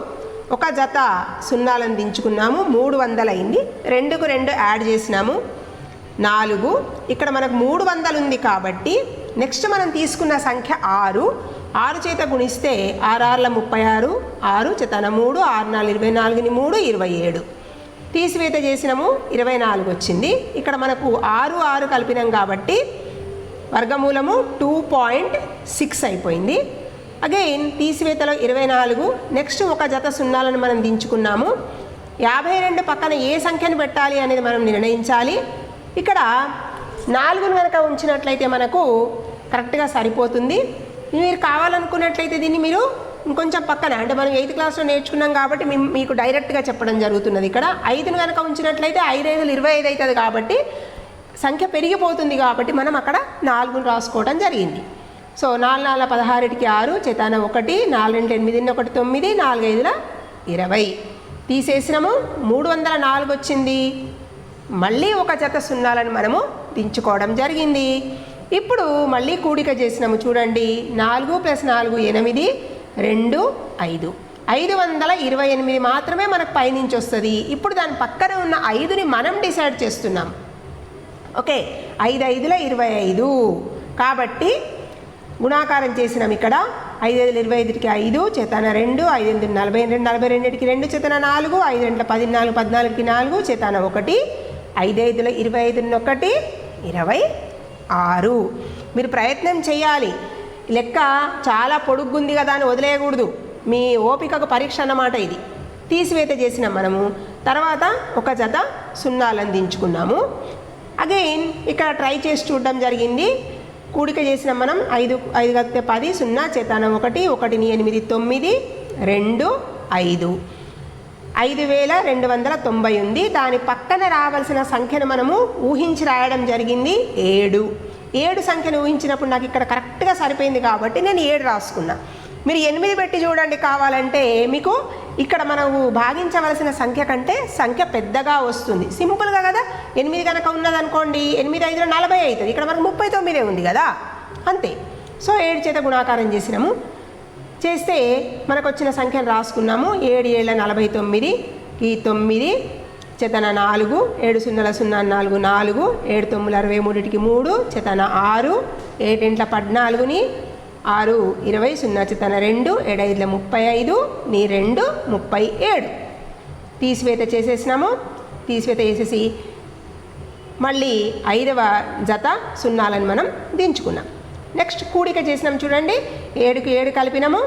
ఒక జత సున్నాలను దించుకున్నాము. 300 అయింది. 2కు 2 యాడ్ చేసినాము. 4, ఇక్కడ మనకు 300 ఉంది కాబట్టి నెక్స్ట్ మనం తీసుకున్న సంఖ్య 6. 6 చేత గుణిస్తే 6 6ల 36, 6 చేతన 3, 6 4 24ని 3 27. తీసివేత చేసినాము 24 వచ్చింది. ఇక్కడ మనకు 6 6 కలిపినాం కాబట్టి వర్గమూలము 2.6 అయిపోయింది. అగైన్ తీసివేతలో 24. నెక్స్ట్ ఒక జత సున్నాలను మనం దించుకున్నాము. 52 పక్కన ఏ సంఖ్యను పెట్టాలి అనేది మనం నిర్ణయించాలి. ఇక్కడ 4ను కనుక ఉంచినట్లయితే మనకు కరెక్ట్గా సరిపోతుంది. మీరు కావాలనుకున్నట్లయితే దీన్ని మీరు ఇంకొంచెం పక్కన, అంటే మనం 8th క్లాస్లో నేర్చుకున్నాం కాబట్టి మీకు డైరెక్ట్గా చెప్పడం జరుగుతున్నది. ఇక్కడ 5ను కనుక ఉంచినట్లయితే 5 5 25 అవుతుంది కాబట్టి సంఖ్య పెరిగిపోతుంది కాబట్టి మనం అక్కడ 4ను రాసుకోవడం జరిగింది. సో 4 4 16కి 6 చేతాన 1, 4 2 8 1 9, 4 5 20. తీసేసినాము 304 వచ్చింది. మళ్ళీ ఒక జత సున్నాలను మనము దించుకోవడం జరిగింది. ఇప్పుడు మళ్ళీ కూడిక చేసినాము చూడండి. 4 + 4 8, 2 5. 528 మాత్రమే మనకు పైనుంచి వస్తుంది. ఇప్పుడు దాని పక్కన ఉన్న 5ని మనం డిసైడ్ చేస్తున్నాం. ఓకే, 5 5 25 కాబట్టి గుణాకారం చేసినాం. ఇక్కడ 5 5 25కి 5 చేతన 2, 5 8 42, 42కి 2 చేతన 4, 5 2 14, 14కి 4 చేతన 1, 5 5 25 1 26. మీరు ప్రయత్నం చేయాలి. లెక్క చాలా పొడుగ్గుంది కదా అని వదిలేయకూడదు. మీ ఓపికకు పరీక్ష అన్నమాట ఇది. తీసివేత చేసినాం మనము. తర్వాత ఒక జత సున్నాలను దించుకున్నాము. అగైన్ ఇక్కడ ట్రై చేసి చూడడం జరిగింది. కూడిక చేసినాం మనం. 5 5 కలిపితే 10, 0 చేతన 1, 1ని 8 9, 2 5. 5290 ఉంది. దాని పక్కన రావాల్సిన సంఖ్యను మనము ఊహించి రాయడం జరిగింది 7. 7 సంఖ్యను ఊహించినప్పుడు నాకు ఇక్కడ కరెక్ట్గా సరిపోయింది కాబట్టి నేను 7 రాసుకున్నా. మీరు 8 పెట్టి చూడండి కావాలంటే. మీకు ఇక్కడ మనము భాగించవలసిన సంఖ్య కంటే సంఖ్య పెద్దగా వస్తుంది. సింపుల్గా కదా. 8 కనుక ఉన్నదనుకోండి, 8 5 40 అవుతుంది. ఇక్కడ మనకు 39 ఉంది కదా, అంతే. సో 7 చేత గుణాకారం చేసినాము. చేస్తే మనకు వచ్చిన సంఖ్యను రాసుకున్నాము. 7 7 49, ఈ 9 చేతన 4, 7 0 0 4 4, 7 9 63కి 3 చేతన 6, 7 8 14ని 6 20, 0 చేతన 2, 7 5 35, నీ 2 37. తీసివేత చేసేసినాము. తీసివేత చేసేసి మళ్ళీ 5వ జత సున్నాలను మనం దించుకున్నాం. నెక్స్ట్ కూడిక చేసినాం చూడండి. 7కి 7 కలిపినాము.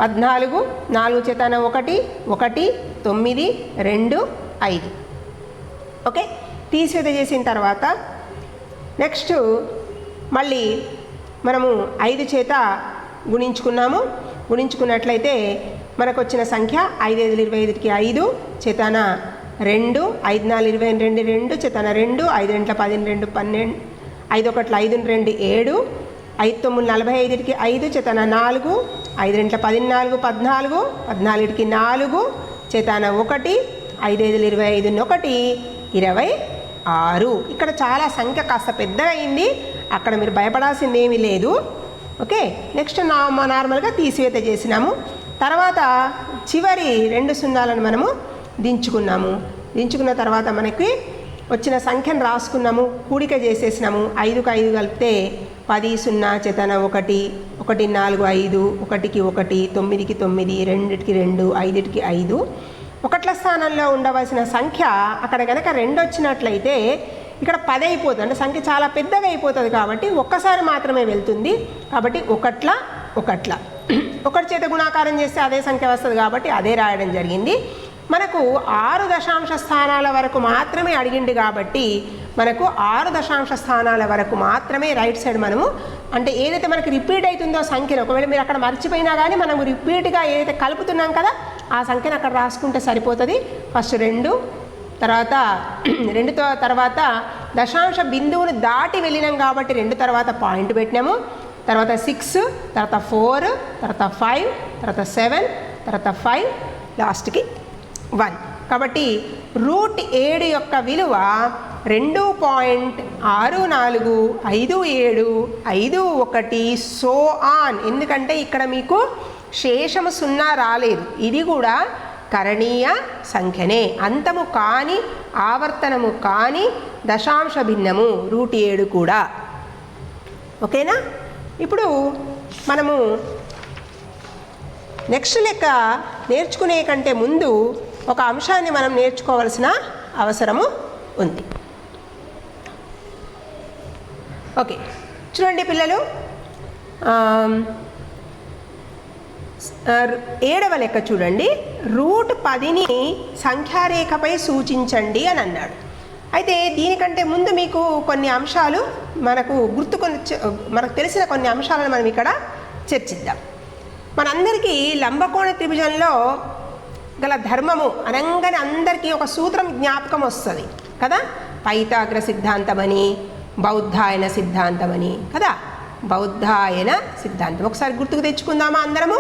14, 4 చేతన 1, 1 9 2 5. ఓకే, తీసివేత చేసిన తర్వాత నెక్స్ట్ మళ్ళీ మనము 5 చేత గుణించుకున్నాము. గుణించుకున్నట్లయితే మనకు వచ్చిన సంఖ్య 5 5 25కి 5 చేతన 2, 5 4 22 2 చేతన 2, 5 2 12 12, 5 1 5 2 7, 5 9 45కి 5 చేతన 4, 5 2 14 14, 14కి 4 చేతన 1, 5 5 25 1 26. ఇక్కడ చాలా సంఖ్య కాస్త పెద్దగా అయింది. అక్కడ మీరు భయపడాల్సింది ఏమీ లేదు. ఓకే, నెక్స్ట్ నార్మల్గా తీసివేత చేసినాము. తర్వాత చివరి 2 సున్నాలను మనము దించుకున్నాము. దించుకున్న తర్వాత మనకి వచ్చిన సంఖ్యను రాసుకున్నాము. కూడిక చేసేసినాము. 5కి 5 కలిపితే 10, 0 చేతన 1, 1 4 5, 1కి 1, 9కి 9, 2కి 2, 5కి 5. 1ల స్థానంలో ఉండవలసిన సంఖ్య అక్కడ కనుక 2 వచ్చినట్లయితే ఇక్కడ 10 అయిపోతుంది. అంటే సంఖ్య చాలా పెద్దగా అయిపోతుంది కాబట్టి ఒక్కసారి మాత్రమే వెళ్తుంది. కాబట్టి 1ల 1 చేత గుణాకారం చేస్తే అదే సంఖ్య వస్తుంది కాబట్టి అదే రాయడం జరిగింది. మనకు 6 దశాంశ స్థానాల వరకు మాత్రమే అడిగింది కాబట్టి మనకు 6 దశాంశ స్థానాల వరకు మాత్రమే రైట్ సైడ్ మనము, అంటే ఏదైతే మనకి రిపీట్ అవుతుందో సంఖ్యను, ఒకవేళ మీరు అక్కడ మర్చిపోయినా కానీ మనము రిపీట్గా ఏదైతే కలుపుతున్నాం కదా ఆ సంఖ్యను అక్కడ రాసుకుంటే సరిపోతుంది. ఫస్ట్ 2, తర్వాత 2 తర్వాత దశాంశ బిందువును దాటి వెళ్ళినాం కాబట్టి 2 తర్వాత పాయింట్ పెట్టినాము. తర్వాత 6, తర్వాత 4, తర్వాత 5, తర్వాత 7, తర్వాత 5, లాస్ట్కి 1. కాబట్టి √7 యొక్క విలువ 2.645751 సో ఆన్. ఎందుకంటే ఇక్కడ మీకు శేషము 0 రాలేదు. ఇది కూడా కరణీయ సంఖ్యనే. అంతము కాని ఆవర్తనము కాని దశాంశ భిన్నము √7 కూడా. ఓకేనా? ఇప్పుడు మనము నెక్స్ట్ లెక్క నేర్చుకునే కంటే ముందు ఒక అంశాన్ని మనం నేర్చుకోవాల్సిన అవసరము ఉంది. ఓకే, చూడండి పిల్లలు, 7వ లెక్క చూడండి. √10ని సంఖ్యారేఖపై సూచించండి అని అన్నాడు. అయితే దీనికంటే ముందు మీకు కొన్ని అంశాలు మనకు తెలిసిన కొన్ని అంశాలను మనం ఇక్కడ చర్చిద్దాం. మనందరికీ లంబకోణ త్రిభుజంలో గల ధర్మము అనగానే అందరికీ ఒక సూత్రం జ్ఞాపకం వస్తుంది కదా. పైథాగర సిద్ధాంతమని, బౌద్ధాయన సిద్ధాంతమని కదా. బౌద్ధాయన సిద్ధాంతం ఒకసారి గుర్తుకు తెచ్చుకుందామా అందరము?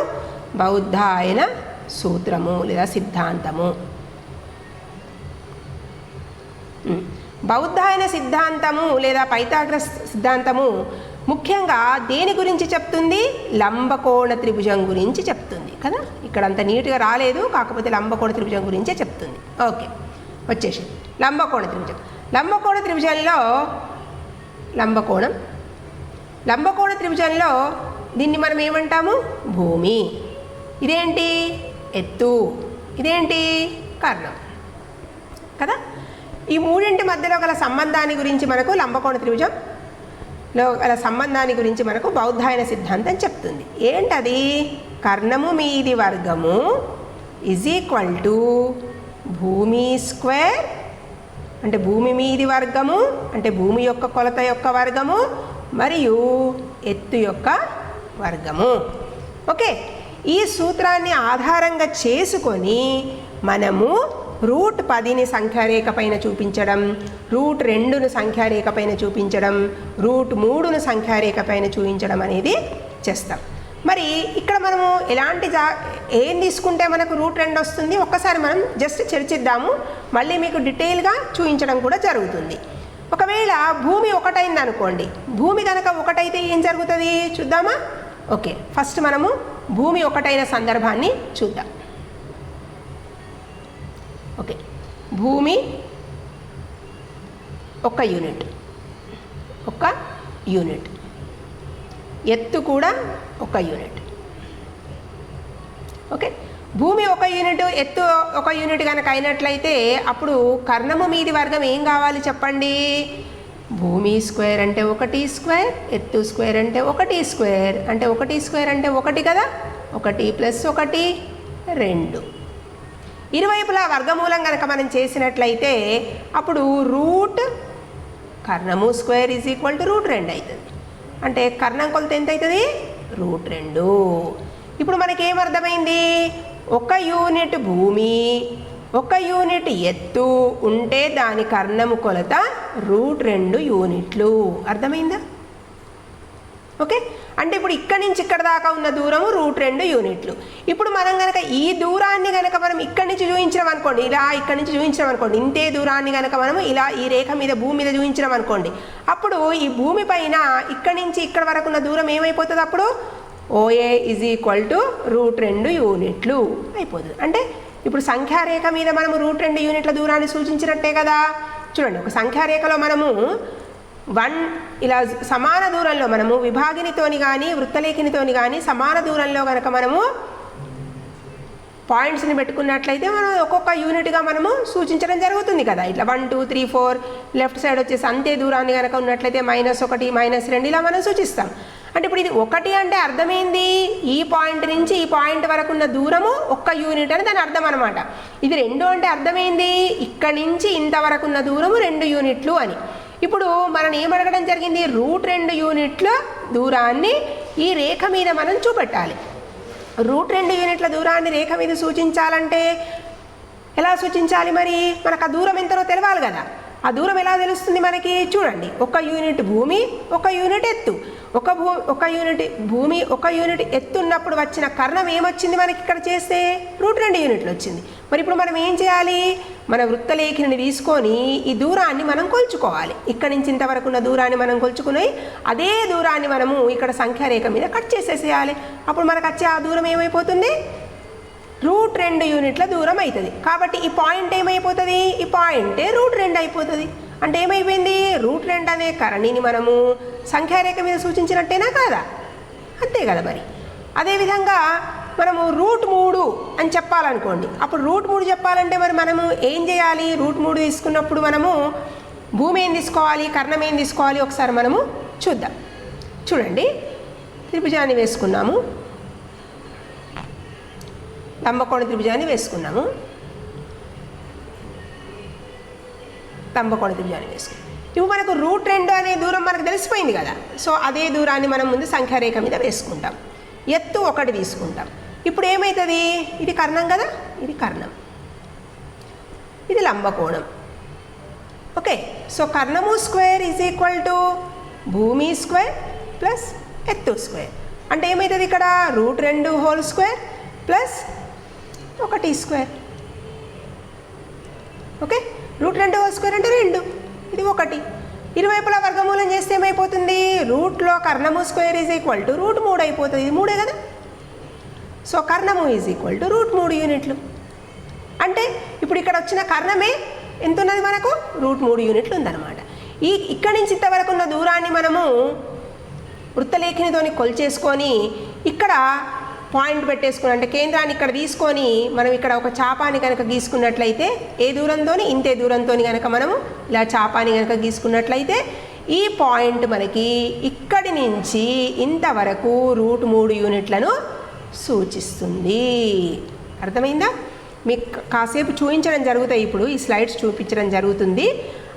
బౌద్ధాయన సూత్రము లేదా సిద్ధాంతము. బౌద్ధాయన సిద్ధాంతము లేదా పైథాగర సిద్ధాంతము ముఖ్యంగా దేని గురించి చెప్తుంది? లంబకోణ త్రిభుజం గురించి చెప్తుంది కదా. ఇక్కడ అంత నీట్గా రాలేదు, కాకపోతే లంబకోణ త్రిభుజం గురించే చెప్తుంది. ఓకే, వచ్చేసి లంబకోణ త్రిభుజం. లంబకోణ త్రిభుజంలో లంబకోణ త్రిభుజంలో దీన్ని మనం ఏమంటాము? భూమి. ఇదేంటి? ఎత్తు. ఇదేంటి? కర్ణం కదా. ఈ మూడింటి మధ్యలో గల సంబంధాన్ని గురించి మనకు లంబకోణ త్రిభుజంలో గల సంబంధాన్ని గురించి మనకు బౌద్ధాయన సిద్ధాంతం చెప్తుంది. ఏంటది? కర్ణము మీది వర్గము = భూమి స్క్వేర్, అంటే భూమి మీది వర్గము అంటే భూమి యొక్క కొలత యొక్క వర్గము మరియు ఎత్తు యొక్క వర్గము. ఓకే, ఈ సూత్రాన్ని ఆధారంగా చేసుకొని మనము √10ని సంఖ్యారేఖ పైన చూపించడం, √2ను సంఖ్యారేఖ పైన చూపించడం, √3ను సంఖ్యారేఖ పైన చూపించడం అనేది చేస్తాం. మరి ఇక్కడ మనము ఏం తీసుకుంటే మనకు √2 వస్తుంది ఒక్కసారి మనం జస్ట్ చర్చిద్దాము. మళ్ళీ మీకు డీటెయిల్గా చూపించడం కూడా జరుగుతుంది. ఒకవేళ భూమి 1 అయింది అనుకోండి, భూమి కనుక 1 అయితే ఏం జరుగుతుంది చూద్దామా? ఓకే, ఫస్ట్ మనము భూమి 1 అయిన సందర్భాన్ని చూద్దాం. ఓకే, భూమి 1 యూనిట్, ఎత్తు కూడా 1 యూనిట్. ఓకే, భూమి 1 యూనిట్, ఎత్తు 1 యూనిట్ కనుక అయినట్లయితే అప్పుడు కర్ణము మీది వర్గం ఏం కావాలి చెప్పండి? భూమి స్క్వేర్ అంటే 1 స్క్వేర్, ఎత్తు స్క్వేర్ అంటే 1 స్క్వేర్, అంటే 1 స్క్వేర్ అంటే 1 కదా. 1 + 1 2. ఇరువైపులా వర్గమూలం కనుక మనం చేసినట్లయితే అప్పుడు కర్ణము స్క్వేర్ = √2 అవుతుంది. అంటే కర్ణం కొలత ఎంత అవుతుంది? √2. ఇప్పుడు మనకేమర్థమైంది? 1 యూనిట్ భూమి, 1 యూనిట్ ఎత్తు ఉంటే దాని కర్ణము కొలత √2 యూనిట్లు. అర్థమైందా? ఓకే, అంటే ఇప్పుడు ఇక్కడి నుంచి ఇక్కడ దాకా ఉన్న దూరము √2 యూనిట్లు. ఇప్పుడు మనం కనుక ఈ దూరాన్ని కనుక మనం ఇక్కడి నుంచి చూపించడం అనుకోండి, ఇలా ఇక్కడి నుంచి చూపించడం అనుకోండి, ఇంతే దూరాన్ని కనుక మనము ఇలా ఈ రేఖ మీద భూమి మీద చూపించడం అనుకోండి, అప్పుడు ఈ భూమి పైన ఇక్కడి నుంచి ఇక్కడ వరకు ఉన్న దూరం ఏమైపోతుంది? అప్పుడు OA = √2 యూనిట్లు అయిపోతుంది. అంటే ఇప్పుడు సంఖ్యారేఖ మీద మనము √2 యూనిట్ల దూరాన్ని సూచించినట్టే కదా. చూడండి, ఒక సంఖ్యారేఖలో మనము 1 ఇలా సమాన దూరంలో మనము విభాగినితోని కానీ వృత్తలేఖినితోని కానీ సమాన దూరంలో కనుక మనము పాయింట్స్ని పెట్టుకున్నట్లయితే మనం ఒక్కొక్క యూనిట్గా మనము సూచించడం జరుగుతుంది కదా. ఇట్లా 1 2 3 4 లెఫ్ట్ సైడ్ వచ్చేసి అంతే దూరాన్ని కనుక ఉన్నట్లయితే -1 -2 ఇలా మనం సూచిస్తాం. అంటే ఇప్పుడు ఇది 1 అంటే అర్థమైంది, ఈ పాయింట్ నుంచి ఈ పాయింట్ వరకు ఉన్న దూరము 1 యూనిట్ అని దాని అర్థం అనమాట. ఇది 2 అంటే అర్థమైంది, ఇక్కడి నుంచి ఇంతవరకు ఉన్న దూరము 2 యూనిట్లు అని. ఇప్పుడు మనం ఏమడగడం జరిగింది? √2 యూనిట్ల దూరాన్ని ఈ రేఖ మీద మనం చూపెట్టాలి. √2 యూనిట్ల దూరాన్ని రేఖ మీద సూచించాలంటే ఎలా సూచించాలి? మరి మనకు ఆ దూరం ఎంతనో తెలవాలి కదా. ఆ దూరం ఎలా తెలుస్తుంది మనకి? చూడండి, 1 యూనిట్ భూమి, 1 యూనిట్ ఎత్తు. 1 యూనిట్ భూమి, 1 యూనిట్ ఎత్తు ఉన్నప్పుడు వచ్చిన కర్ణం ఏమొచ్చింది మనకి? ఇక్కడ చేస్తే √2 యూనిట్లు వచ్చింది. మరి ఇప్పుడు మనం ఏం చేయాలి? మన వృత్తలేఖిని తీసుకొని ఈ దూరాన్ని మనం కొలుచుకోవాలి. ఇక్కడి నుంచి ఇంతవరకు ఉన్న దూరాన్ని మనం కొలుచుకుని అదే దూరాన్ని మనము ఇక్కడ సంఖ్యారేఖ మీద కట్ చేసేసేయాలి. అప్పుడు మనకు వచ్చే ఆ దూరం ఏమైపోతుంది? √2 యూనిట్ల దూరం అవుతుంది. కాబట్టి ఈ పాయింట్ ఏమైపోతుంది, ఈ పాయింటే √2 అయిపోతుంది. అంటే ఏమైపోయింది, √2 అనే కరణిని మనము సంఖ్యారేఖ మీద సూచించినట్టేనా కాదా, అంతే కదా. మరి అదేవిధంగా మనము √3 అని చెప్పాలనుకోండి. అప్పుడు √3 చెప్పాలంటే మరి మనము ఏం చేయాలి, √3 తీసుకున్నప్పుడు మనము భూమి ఏం తీసుకోవాలి, కర్ణం ఏం తీసుకోవాలి, ఒకసారి మనము చూద్దాం. చూడండి, త్రిభుజాన్ని వేసుకున్నాము, లంబకోణ త్రిభుజాన్ని వేసుకున్నాము, లంబకోణ త్రిభుజాన్ని వేసుకున్నాం. ఇప్పుడు మనకు √2 అనే దూరం మనకు తెలిసిపోయింది కదా. సో అదే దూరాన్ని మనం ముందు సంఖ్యారేఖ మీద వేసుకుంటాం. ఎత్తు 1 తీసుకుంటాం. ఇప్పుడు ఏమవుతుంది, ఇది కర్ణం కదా, ఇది కర్ణం, ఇది లంబకోణం. ఓకే, సో కర్ణము స్క్వేర్ ఈజ్ ఈక్వల్ టు భూమి స్క్వేర్ ప్లస్ ఎత్తు స్క్వేర్. అంటే ఏమవుతుంది ఇక్కడ, √2 whole square plus 1 square. Okay, √2 whole square అంటే 2, ఇది 1. ఇరువైపులా వర్గమూలం చేస్తే ఏమైపోతుంది, రూట్లో కర్ణము స్క్వేర్ ఈజ్ ఈక్వల్ టు √3 అయిపోతుంది. ఇది 3 కదా. సో కర్ణము ఈజ్ ఈక్వల్ టు √3 యూనిట్లు. అంటే ఇప్పుడు ఇక్కడ వచ్చిన కర్ణమే ఎంత ఉన్నది మనకు, √3 యూనిట్లు ఉందన్నమాట. ఇక్కడి నుంచి ఇంతవరకు ఉన్న దూరాన్ని మనము వృత్తలేఖినితోని కొలిచేసుకొని ఇక్కడ పాయింట్ పెట్టేసుకుని, అంటే కేంద్రాన్ని ఇక్కడ తీసుకొని మనం ఇక్కడ ఒక చాపాన్ని కనుక గీసుకున్నట్లయితే ఏ దూరంతోని, ఇంతే దూరంతో కనుక మనము ఇలా చాపాన్ని కనుక గీసుకున్నట్లయితే ఈ పాయింట్ మనకి ఇక్కడి నుంచి ఇంతవరకు √3 యూనిట్లను సూచిస్తుంది. అర్థమైందా? మీకు కాసేపు చూపించడం జరుగుతాయి, ఇప్పుడు ఈ స్లైడ్స్ చూపించడం జరుగుతుంది.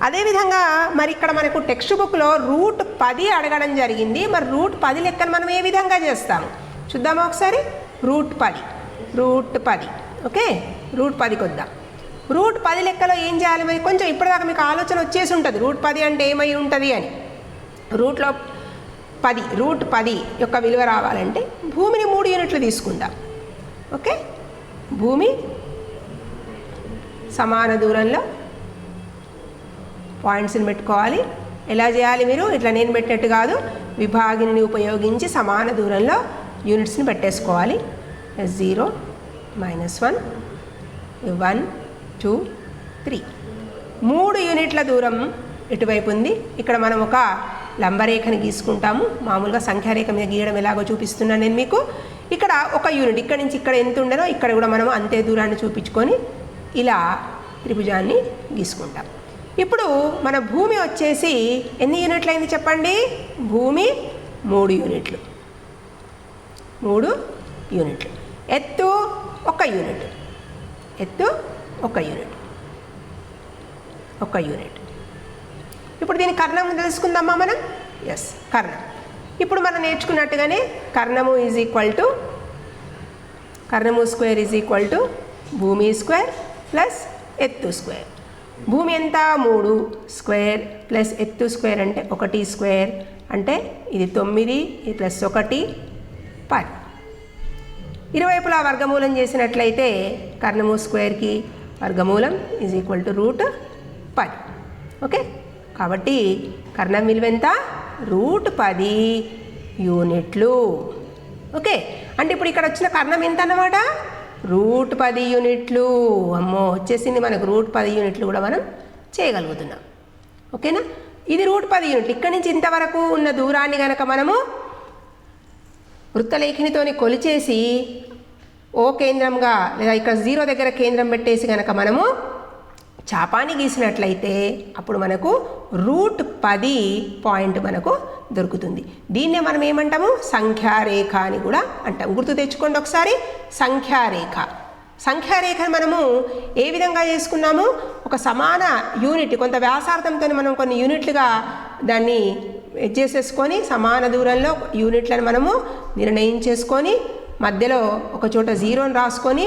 అదేవిధంగా మరి ఇక్కడ మనకు టెక్స్ట్ బుక్లో √10 అడగడం జరిగింది. మరి √10 లెక్కను మనం ఏ విధంగా చేస్తాము చూద్దామా ఒకసారి. √10 ఓకే, √10కి వద్దాం. √10 లెక్కలో ఏం చేయాలి మరి, కొంచెం ఇప్పటిదాకా మీకు ఆలోచన వచ్చేసి ఉంటుంది √10 అంటే ఏమై ఉంటుంది అని. √10 యొక్క విలువ రావాలంటే భూమిని 3 యూనిట్లు తీసుకుందాం. ఓకే, భూమి సమాన దూరంలో పాయింట్స్ని పెట్టుకోవాలి. ఎలా చేయాలి మీరు, ఇట్లా నేను పెట్టినట్టు కాదు, విభాగిని ఉపయోగించి సమాన దూరంలో యూనిట్స్ని పెట్టేసుకోవాలి. 0 -1 1 2 3 3 యూనిట్ల దూరం ఇటువైపు ఉంది. ఇక్కడ మనం ఒక లంబరేఖని గీసుకుంటాము. మామూలుగా సంఖ్యారేఖ మీద గీయడం ఎలాగో చూపిస్తున్నాను నేను మీకు. ఇక్కడ ఒక యూనిట్, ఇక్కడ నుంచి ఇక్కడ ఎంత ఉండనో ఇక్కడ కూడా మనం అంతే దూరాన్ని చూపించుకొని ఇలా త్రిభుజాన్ని గీసుకుంటాం. ఇప్పుడు మన భూమి వచ్చేసి ఎన్ని యూనిట్లు అయింది చెప్పండి, భూమి 3 యూనిట్లు, 3 యూనిట్లు. ఎత్తు 1 యూనిట్, ఎత్తు 1 యూనిట్, 1 యూనిట్. ఇప్పుడు దీని కర్ణం తెలుసుకుందామా మనం. ఎస్, కర్ణం. ఇప్పుడు మనం నేర్చుకున్నట్టుగానే కర్ణము ఈజ్ ఈక్వల్ టు, కర్ణము స్క్వేర్ ఈజ్ ఈక్వల్ టు భూమి స్క్వేర్ ప్లస్ ఎత్తు స్క్వేర్. భూమి ఎంత, 3 స్క్వేర్ ప్లస్ ఎత్తు స్క్వేర్ అంటే 1 స్క్వేర్, అంటే ఇది 9, ఇది +1 10. ఇరువైపులా వర్గమూలం చేసినట్లయితే కర్ణము స్క్వేర్కి వర్గమూలం ఈజ్ ఈక్వల్ టు √10. ఓకే, కాబట్టి కర్ణం విలువ ఎంత, √10 యూనిట్లు. ఓకే, అంటే ఇప్పుడు ఇక్కడ వచ్చిన కర్ణం ఎంత అన్నమాట, √10 యూనిట్లు. అమ్మో, వచ్చేసింది మనకు √10 యూనిట్లు కూడా మనం చేయగలుగుతున్నాం. ఓకేనా, ఇది √10 యూనిట్లు. ఇక్కడి నుంచి ఇంతవరకు ఉన్న దూరాన్ని కనుక మనము వృత్తలేఖినితోని కొలిచేసి ఓ కేంద్రంగా లేదా ఇక్కడ 0 దగ్గర కేంద్రం పెట్టేసి కనుక మనము చాపాన్ని గీసినట్లయితే అప్పుడు మనకు √10 పాయింట్ మనకు దొరుకుతుంది. దీన్నే మనం ఏమంటాము, సంఖ్యారేఖ అని కూడా అంటాం. గుర్తు తెచ్చుకోండి ఒకసారి, సంఖ్యారేఖ. సంఖ్యారేఖను మనము ఏ విధంగా చేసుకున్నాము, ఒక సమాన యూనిట్ కొంత వ్యాసార్థంతో మనం కొన్ని యూనిట్లుగా దాన్ని చేసేసుకొని సమాన దూరంలో యూనిట్లను మనము నిర్ణయించేసుకొని మధ్యలో ఒక చోట 0ని రాసుకొని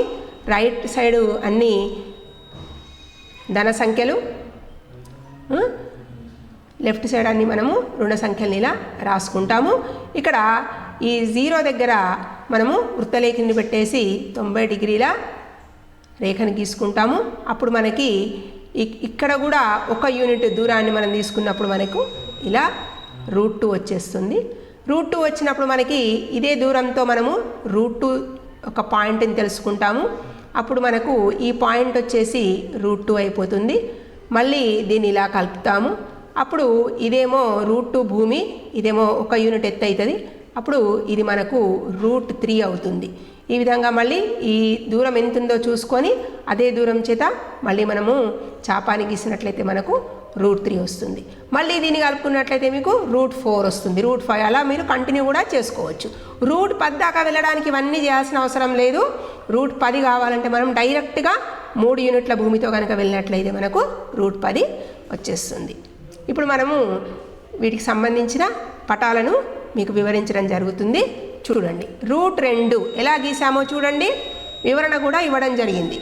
రైట్ సైడు అన్నీ ధన సంఖ్యలు, లెఫ్ట్ సైడ్ అన్ని మనము రుణ సంఖ్యలని ఇలా రాసుకుంటాము. ఇక్కడ ఈ 0 దగ్గర మనము వృత్తలేఖని పెట్టేసి 90 డిగ్రీల రేఖను గీసుకుంటాము. అప్పుడు మనకి ఇక్కడ కూడా 1 యూనిట్ దూరాన్ని మనం తీసుకున్నప్పుడు మనకు ఇలా √2 వచ్చేస్తుంది. √2 వచ్చినప్పుడు మనకి ఇదే దూరంతో మనము √2 ఒక పాయింట్ని తెలుసుకుంటాము. అప్పుడు మనకు ఈ పాయింట్ వచ్చేసి √2 అయిపోతుంది. మళ్ళీ దీన్ని ఇలా కలుపుతాము. అప్పుడు ఇదేమో √2 భూమి, ఇదేమో 1 యూనిట్ ఎత్తు అవుతుంది. అప్పుడు ఇది మనకు √3 అవుతుంది. ఈ విధంగా మళ్ళీ ఈ దూరం ఎంత ఉందో చూసుకొని అదే దూరం చేత మళ్ళీ మనము చాపాన్ని గీసినట్లయితే మనకు √3 వస్తుంది. మళ్ళీ దీన్ని కలుపుకున్నట్లయితే మీకు √4 వస్తుంది, √5 అలా మీరు కంటిన్యూ కూడా చేసుకోవచ్చు. √10 దాకా వెళ్ళడానికి ఇవన్నీ చేయాల్సిన అవసరం లేదు. √10 కావాలంటే మనం డైరెక్ట్గా 3 యూనిట్ల భూమితో కనుక వెళ్ళినట్లయితే మనకు √10 వచ్చేస్తుంది. ఇప్పుడు మనము వీటికి సంబంధించిన పటాలను మీకు వివరించడం జరుగుతుంది. చూడండి, √2 ఎలా గీసామో చూడండి, వివరణ కూడా ఇవ్వడం జరిగింది.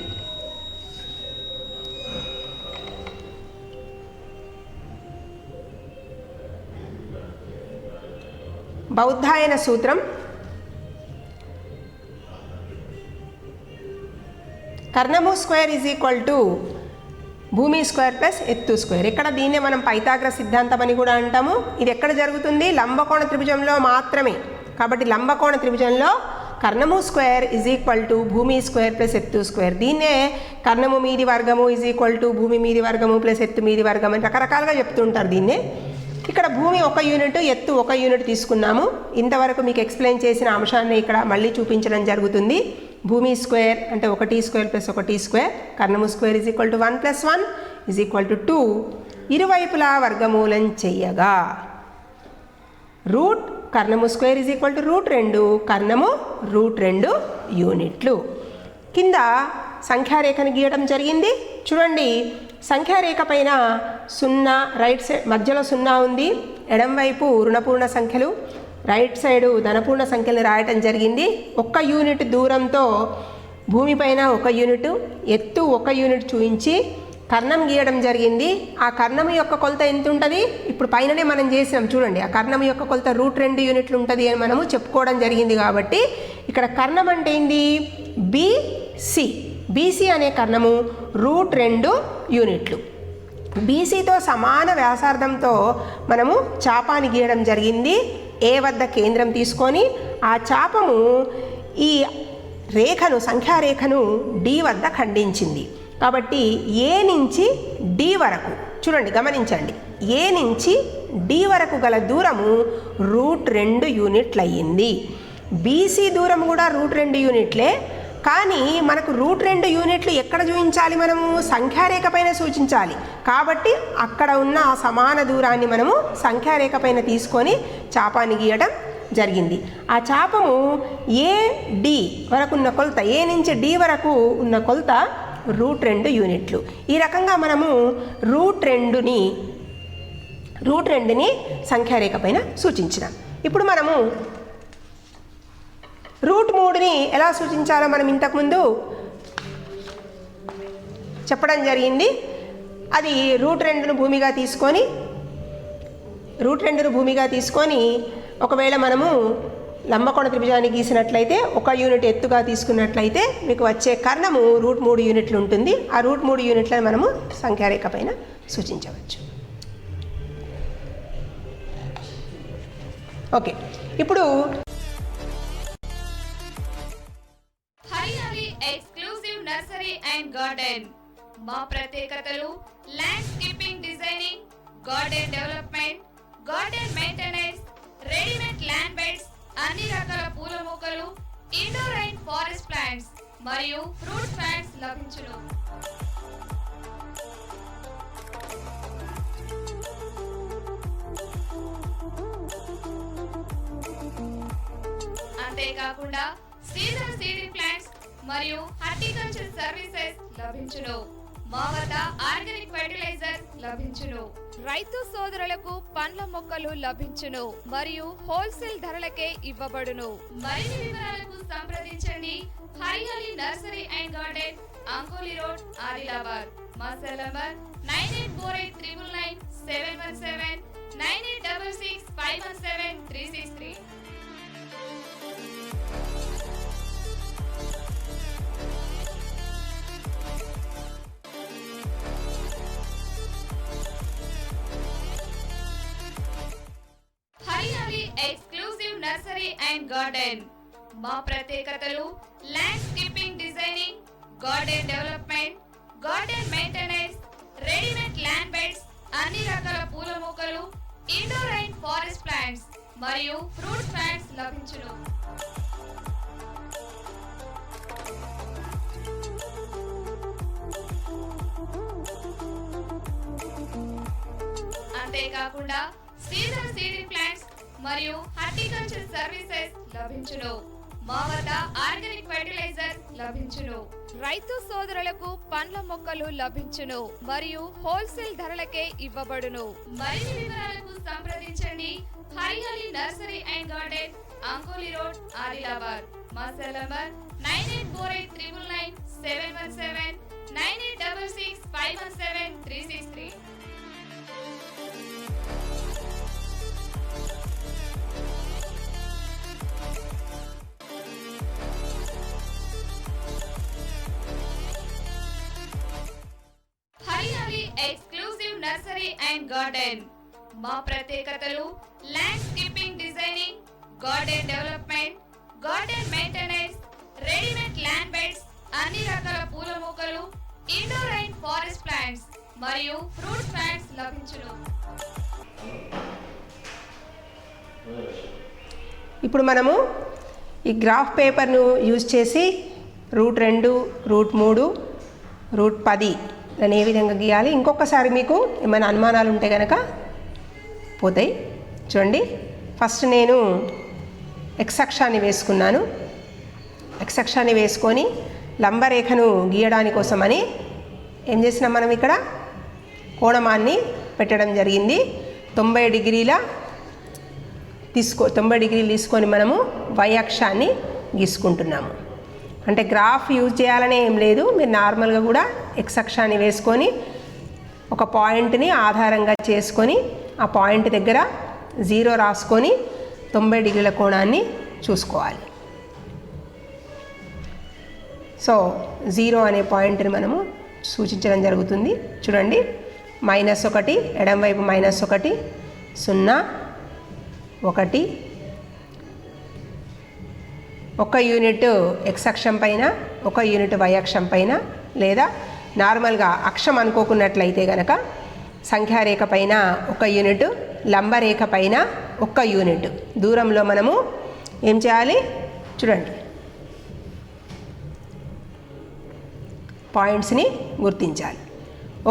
బౌద్ధాయన సూత్రం కర్ణము స్క్వేర్ ఈజ్ ఈక్వల్ టు భూమి స్క్వేర్ ప్లస్ ఎత్తు స్క్వేర్. ఇక్కడ దీన్నే మనం పైథాగరస్ సిద్ధాంతం అని కూడా అంటాము. ఇది ఎక్కడ జరుగుతుంది? లంబకోణ త్రిభుజంలో మాత్రమే. కాబట్టి లంబకోణ త్రిభుజంలో కర్ణము స్క్వేర్ ఈజ్ ఈక్వల్ టు భూమి స్క్వేర్ ప్లస్ ఎత్తు స్క్వేర్. దీన్నే కర్ణము మీది వర్గము ఈజ్ ఈక్వల్ టు భూమి మీది వర్గము ప్లస్ ఎత్తు మీది వర్గం అని రకరకాలుగా చెప్తుంటారు దీన్నే. ఇక్కడ భూమి 1 యూనిట్, ఎత్తు 1 యూనిట్ తీసుకున్నాము. ఇంతవరకు మీకు ఎక్స్ప్లెయిన్ చేసిన అంశాన్ని ఇక్కడ మళ్ళీ చూపించడం జరుగుతుంది. భూమి స్క్వేర్ అంటే 1 స్క్వేర్ ప్లస్ 1 స్క్వేర్, కర్ణము square is equal to 1 + 1 is equal to 2. ఇరువైపులా వర్గమూలం చెయ్యగా కర్ణము స్క్వేర్ ఈజ్ ఈక్వల్ టు √2, కర్ణము √2 యూనిట్లు. కింద సంఖ్యారేఖను గీయడం జరిగింది. చూడండి, సంఖ్యారేఖ పైన 0 రైట్ సైడ్ మధ్యలో 0 ఉంది. ఎడం వైపు రుణపూర్ణ సంఖ్యలు, రైట్ సైడు ధనపూర్ణ సంఖ్యలు రాయటం జరిగింది. 1 యూనిట్ దూరంతో భూమిపైన 1 యూనిట్, ఎత్తు 1 యూనిట్ చూపించి కర్ణం గీయడం జరిగింది. ఆ కర్ణం యొక్క కొలత ఎంత ఉంటుంది? ఇప్పుడు పైననే మనం చేసినాం చూడండి. ఆ కర్ణం యొక్క కొలత √2 యూనిట్లు ఉంటుంది అని మనము చెప్పుకోవడం జరిగింది. కాబట్టి ఇక్కడ కర్ణం అంటే ఏంది? BC. BC అనే కర్ణము √2 యూనిట్లు. BCతో సమాన వ్యాసార్థంతో మనము చాపాన్ని గీయడం జరిగింది. A వద్ద కేంద్రం తీసుకొని ఆ చాపము ఈ రేఖను, సంఖ్యారేఖను D వద్ద ఖండించింది. కాబట్టి A నుంచి D వరకు చూడండి, గమనించండి, A నుంచి D వరకు గల దూరము √2 యూనిట్లు అయ్యింది. BC దూరం కూడా √2 యూనిట్లే. కానీ మనకు √2 యూనిట్లు ఎక్కడ చూపించాలి? మనము సంఖ్యారేఖ పైన సూచించాలి. కాబట్టి అక్కడ ఉన్న ఆ సమాన దూరాన్ని మనము సంఖ్యారేఖ పైన తీసుకొని చాపాన్ని గీయడం జరిగింది. ఆ చాపము AD వరకు ఉన్న కొలత, A నుంచి D వరకు ఉన్న కొలత √2 యూనిట్లు. ఈ రకంగా మనము √2ని సంఖ్యారేఖ పైన సూచించినాం. ఇప్పుడు మనము √3ని ఎలా సూచించాలో మనం ఇంతకుముందు చెప్పడం జరిగింది. అది √2ను భూమిగా తీసుకొని ఒకవేళ మనము లంబకోణ త్రిభుజాన్ని గీసినట్లయితే 1 యూనిట్ ఎత్తుగా తీసుకున్నట్లయితే మీకు వచ్చే కర్ణము √3 యూనిట్లు ఉంటుంది. ఆ √3 యూనిట్లను మనము సంఖ్యారేఖ పైన సూచించవచ్చు. ఓకే, ఇప్పుడు Hariyali exclusive nursery and garden. మా ప్రత్యేకతలు landscaping designing, garden development, garden maintenance, readymade land beds, అన్ని రకాల పూల మొక్కలు, ఇండోర్ అండ్ ఫారెస్ట్ ప్లాంట్స్ మరియు ఫ్రూట్ ప్లాంట్స్ లభించును. అంతేకాకుండా సీజన్ సీడింగ్ ప్లాంట్స్ మరియు హార్టికల్చర్ సర్వీసెస్ లభించును. మా వద్ద ఆర్గానిక్ ఫెర్టిలైజర్ లభించును. రైతు సోదరులకు పండ్ల మొక్కలు లభించును మరియు హోల్సేల్ ధరలకే ఇవ్వబడును. మరిన్ని వివరాలకు సంప్రదించండి Hariyali nursery and garden, Ankoli road, Adilabad. మా cell number 9848999717, 9866517363. Hariyali exclusive nursery and garden. మా ప్రత్యేకతలు landscaping designing, garden development, garden maintenance, readymade land beds, అన్ని రకాల పూల మొక్కలు, ఇండోర్ అండ్ ఫారెస్ట్ ప్లాంట్స్ మరియు ఫ్రూట్స్ ప్లాంట్స్ లభించును. అంతేకాకుండా సీజనల్ సీడింగ్ ప్లాంట్స్ మరియు హార్టికల్చర్ సర్వీసెస్ లభించును. మా వద్ద ఆర్గానిక్ ఫెర్టిలైజర్ లభించును. రైతు సోదరులకు పండ్ల మొక్కలు లభించును మరియు హోల్సేల్ ధరలకే ఇవ్వబడును. మరిన్ని వివరాలకు సంప్రదించండి Hariyali nursery and garden, Ankoli road, Adilabad. మా cell number 9848999717, 9866517363. Hariyali exclusive nursery and garden. మా ప్రత్యేకతలు landscaping designing, garden development, garden maintenance, readymade land beds, అన్ని రకాల పూల మొక్కలు, ఇండోర్ అండ్ ఫారెస్ట్ ప్లాంట్స్ మరియు ఫ్రూట్స్ ప్లాంట్స్ లభించును. ఇప్పుడు మనము ఈ గ్రాఫ్ పేపర్ను యూజ్ చేసి రూట్ 2, రూట్ 3, రూట్ 10 అని ఏ విధంగా గీయాలి, ఇంకొకసారి మీకు ఏమైనా అనుమానాలు ఉంటే కనుక పోతాయి. చూడండి, ఫస్ట్ నేను ఎక్స్ అక్షాన్ని వేసుకున్నాను. ఎక్స్ అక్షాన్ని వేసుకొని లంబరేఖను గీయడాని కోసమని ఏం చేసినాం, మనం ఇక్కడ కోణమాన్ని పెట్టడం జరిగింది. 90 డిగ్రీలు తీసుకొని మనము వై అక్షాన్ని గీసుకుంటున్నాము. అంటే గ్రాఫ్ యూజ్ చేయాలనే ఏం లేదు, మీరు నార్మల్గా కూడా ఎక్స్ అక్షాన్ని వేసుకొని ఒక పాయింట్ని ఆధారంగా చేసుకొని ఆ పాయింట్ దగ్గర 0 రాసుకొని 90 డిగ్రీల కోణాన్ని చూసుకోవాలి. సో 0 అనే పాయింట్ని మనము సూచించడం జరుగుతుంది. చూడండి, -1, ఎడమవైపు -1, 0, 1, 1 యూనిట్ ఎక్స్ అక్షం పైన, 1 యూనిట్ వై అక్షం పైన, లేదా నార్మల్గా అక్షం అనుకోకున్నట్లయితే కనుక సంఖ్యారేఖ పైన 1 యూనిట్, లంబరేఖ పైన 1 యూనిట్ దూరంలో మనము ఏం చేయాలి, చూడండి పాయింట్స్ని గుర్తించాలి.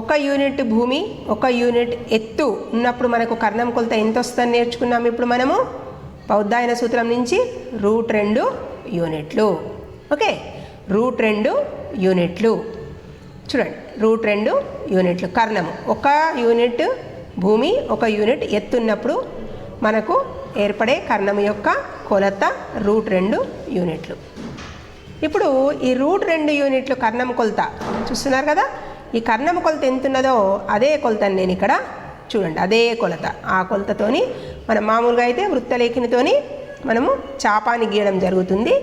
1 యూనిట్ భూమి, 1 యూనిట్ ఎత్తు ఉన్నప్పుడు మనకు కర్ణం కొలత ఎంత వస్తుందని నేర్చుకున్నాము. ఇప్పుడు మనము బౌద్ధాయన సూత్రం నుంచి √2 యూనిట్లు. ఓకే, √2 యూనిట్లు. చూడండి, √2 యూనిట్లు కర్ణము. 1 యూనిట్ భూమి, 1 యూనిట్ ఎత్తున్నప్పుడు మనకు ఏర్పడే కర్ణము యొక్క కొలత √2 యూనిట్లు. ఇప్పుడు ఈ √2 యూనిట్లు కర్ణం కొలత చూస్తున్నారు కదా, ఈ కర్ణం కొలత ఎంత ఉన్నదో అదే కొలతని నేను ఇక్కడ చూడండి, అదే కొలత. ఆ కొలతతోని మనం మామూలుగా అయితే వృత్తలేఖనితోని మనము చాపాన్ని గీయడం జరుగుతుంది.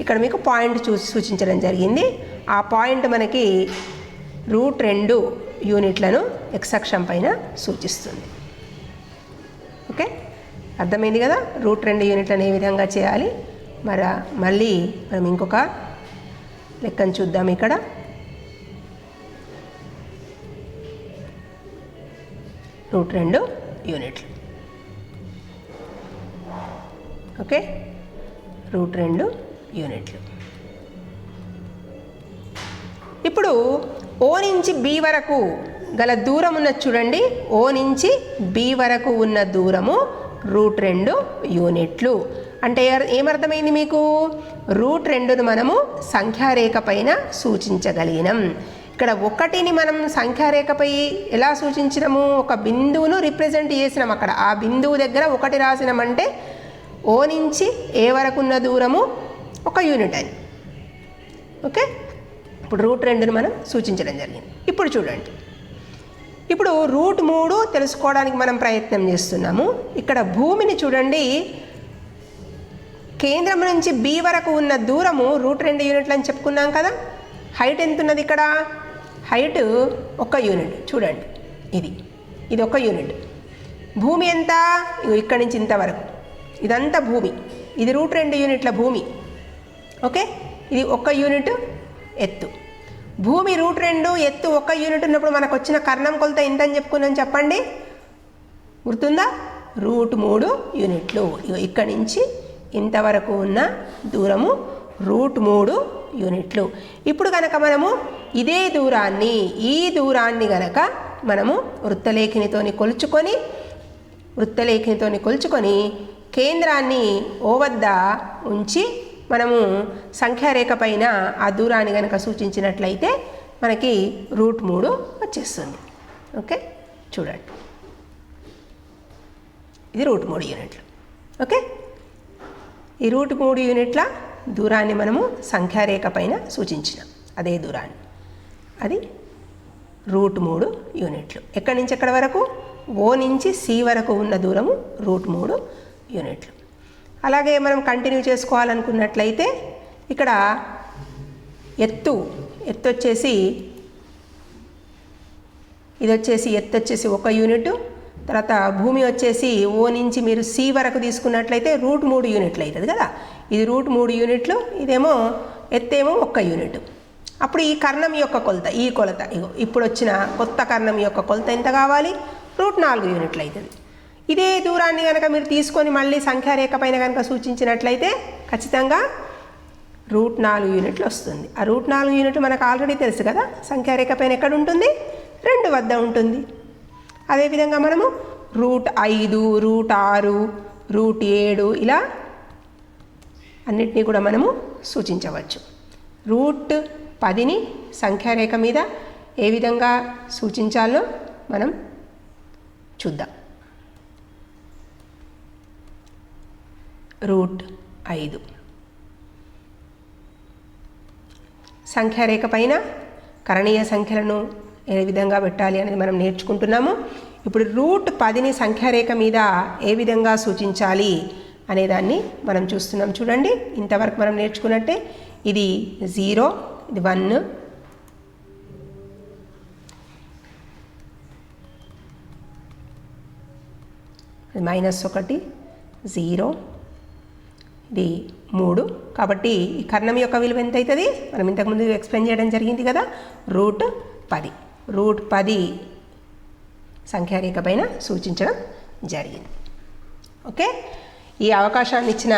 ఇక్కడ మీకు పాయింట్ సూచించడం జరిగింది. ఆ పాయింట్ మనకి √2 యూనిట్లను ఎక్స్ అక్షం పైన సూచిస్తుంది. ఓకే, అర్థమైంది కదా √2 యూనిట్లను ఏ విధంగా చేయాలి. మళ్ళీ మనం ఇంకొక లెక్కను చూద్దాం. ఇక్కడ √2 యూనిట్లు. ఓకే, √2 యూనిట్లు. ఇప్పుడు ఓ నుంచి బి వరకు గల దూరం ఉన్నది చూడండి. ఓ నుంచి బి వరకు ఉన్న దూరము √2 యూనిట్లు. అంటే ఏమర్థమైంది మీకు, √2ను మనము సంఖ్యారేఖ పైన సూచించగలిగినాం. ఇక్కడ 1ని మనం సంఖ్యారేఖపై ఎలా సూచించినాము, ఒక బిందువును రిప్రజెంట్ చేసినాం. అక్కడ ఆ బిందువు దగ్గర 1 రాసినామంటే ఓ నుంచి ఏ వరకు ఉన్న దూరము 1 యూనిట్ అని. ఓకే, ఇప్పుడు √2ను మనం సూచించడం జరిగింది. ఇప్పుడు చూడండి, ఇప్పుడు √3 తెలుసుకోవడానికి మనం ప్రయత్నం చేస్తున్నాము. ఇక్కడ భూమిని చూడండి, కేంద్రం నుంచి బి వరకు ఉన్న దూరము √2 యూనిట్లు అని చెప్పుకున్నాం కదా. హైట్ ఎంత ఉన్నది ఇక్కడ, హైట్ 1 యూనిట్. చూడండి, ఇది 1 యూనిట్. భూమి ఎంత, ఇక్కడి నుంచి ఇంతవరకు ఇదంతా భూమి. ఇది √2 యూనిట్ల భూమి. ఓకే, ఇది 1 యూనిట్ ఎత్తు. భూమి √2 ఎత్తు 1 యూనిట్ ఉన్నప్పుడు మనకు వచ్చిన కర్ణం కొలత ఎంత అని చెప్పుకున్నాం చెప్పండి, గుర్తుందా? √3 యూనిట్లు. ఇక్కడి నుంచి ఇంతవరకు ఉన్న దూరము √3 యూనిట్లు. ఇప్పుడు కనుక మనము ఇదే దూరాన్ని, ఈ దూరాన్ని గనక మనము వృత్తలేఖినితోని కొలుచుకొని కేంద్రాన్ని O వద్ద ఉంచి మనము సంఖ్యారేఖ పైన ఆ దూరాన్ని కనుక సూచించినట్లయితే మనకి √3 వచ్చేస్తుంది. ఓకే, చూడండి, ఇది √3 యూనిట్లు. ఓకే, ఈ √3 యూనిట్ల దూరాన్ని మనము సంఖ్యారేఖ పైన సూచించినాం. అదే దూరాన్ని, అది √3 యూనిట్లు. ఎక్కడి నుంచి ఎక్కడి వరకు? O నుంచి C వరకు ఉన్న దూరము √3 యూనిట్లు. అలాగే మనం కంటిన్యూ చేసుకోవాలనుకున్నట్లయితే ఇక్కడ ఎత్తు వచ్చేసి ఇది వచ్చేసి ఎత్తు వచ్చేసి 1 యూనిట్. తర్వాత భూమి వచ్చేసి O నుంచి మీరు C వరకు తీసుకున్నట్లయితే √3 యూనిట్లు అవుతుంది కదా. ఇది √3 యూనిట్లు, ఇదేమో ఎత్తేమో 1 యూనిట్. అప్పుడు ఈ కర్ణం యొక్క కొలత, ఈ కొలత ఇప్పుడు వచ్చిన కొత్త కర్ణం యొక్క కొలత ఎంత కావాలి? √4 యూనిట్లు అవుతుంది. ఇదే దూరాన్ని కనుక మీరు తీసుకొని మళ్ళీ సంఖ్యారేఖ పైన కనుక సూచించినట్లయితే ఖచ్చితంగా √4 యూనిట్లు వస్తుంది. ఆ √4 యూనిట్లు మనకు ఆల్రెడీ తెలుసు కదా, సంఖ్యారేఖ పైన ఎక్కడ ఉంటుంది? 2 వద్ద ఉంటుంది. అదేవిధంగా మనము √5, √6, √7 ఇలా అన్నిటినీ కూడా మనము సూచించవచ్చు. √10ని సంఖ్యారేఖ మీద ఏ విధంగా సూచించాలో మనం చూద్దాం. √5 సంఖ్యారేఖ పైన కరణీయ సంఖ్యలను ఏ విధంగా పెట్టాలి అనేది మనం నేర్చుకుంటున్నాము. ఇప్పుడు √10ని సంఖ్యారేఖ మీద ఏ విధంగా సూచించాలి అనేదాన్ని మనం చూస్తున్నాం. చూడండి, ఇంతవరకు మనం నేర్చుకున్నట్టే ఇది 0, ఇది 1, -1, 0, ఇది 3. కాబట్టి ఈ కర్ణం యొక్క విలువ ఎంత అవుతుంది? మనం ఇంతకుముందు ఎక్స్ప్లెయిన్ చేయడం జరిగింది కదా, √10. √10 సంఖ్యారేఖ పైన సూచించడం జరిగింది. ఓకే, ఈ అవకాశాన్ని ఇచ్చిన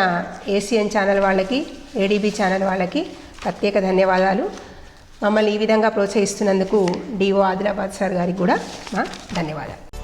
ACN ఛానల్ వాళ్ళకి, ADB ఛానల్ వాళ్ళకి ప్రత్యేక ధన్యవాదాలు. మమ్మల్ని ఈ విధంగా ప్రోత్సహిస్తున్నందుకు DO ఆదిలాబాద్ సార్ గారికి కూడా మా ధన్యవాదాలు.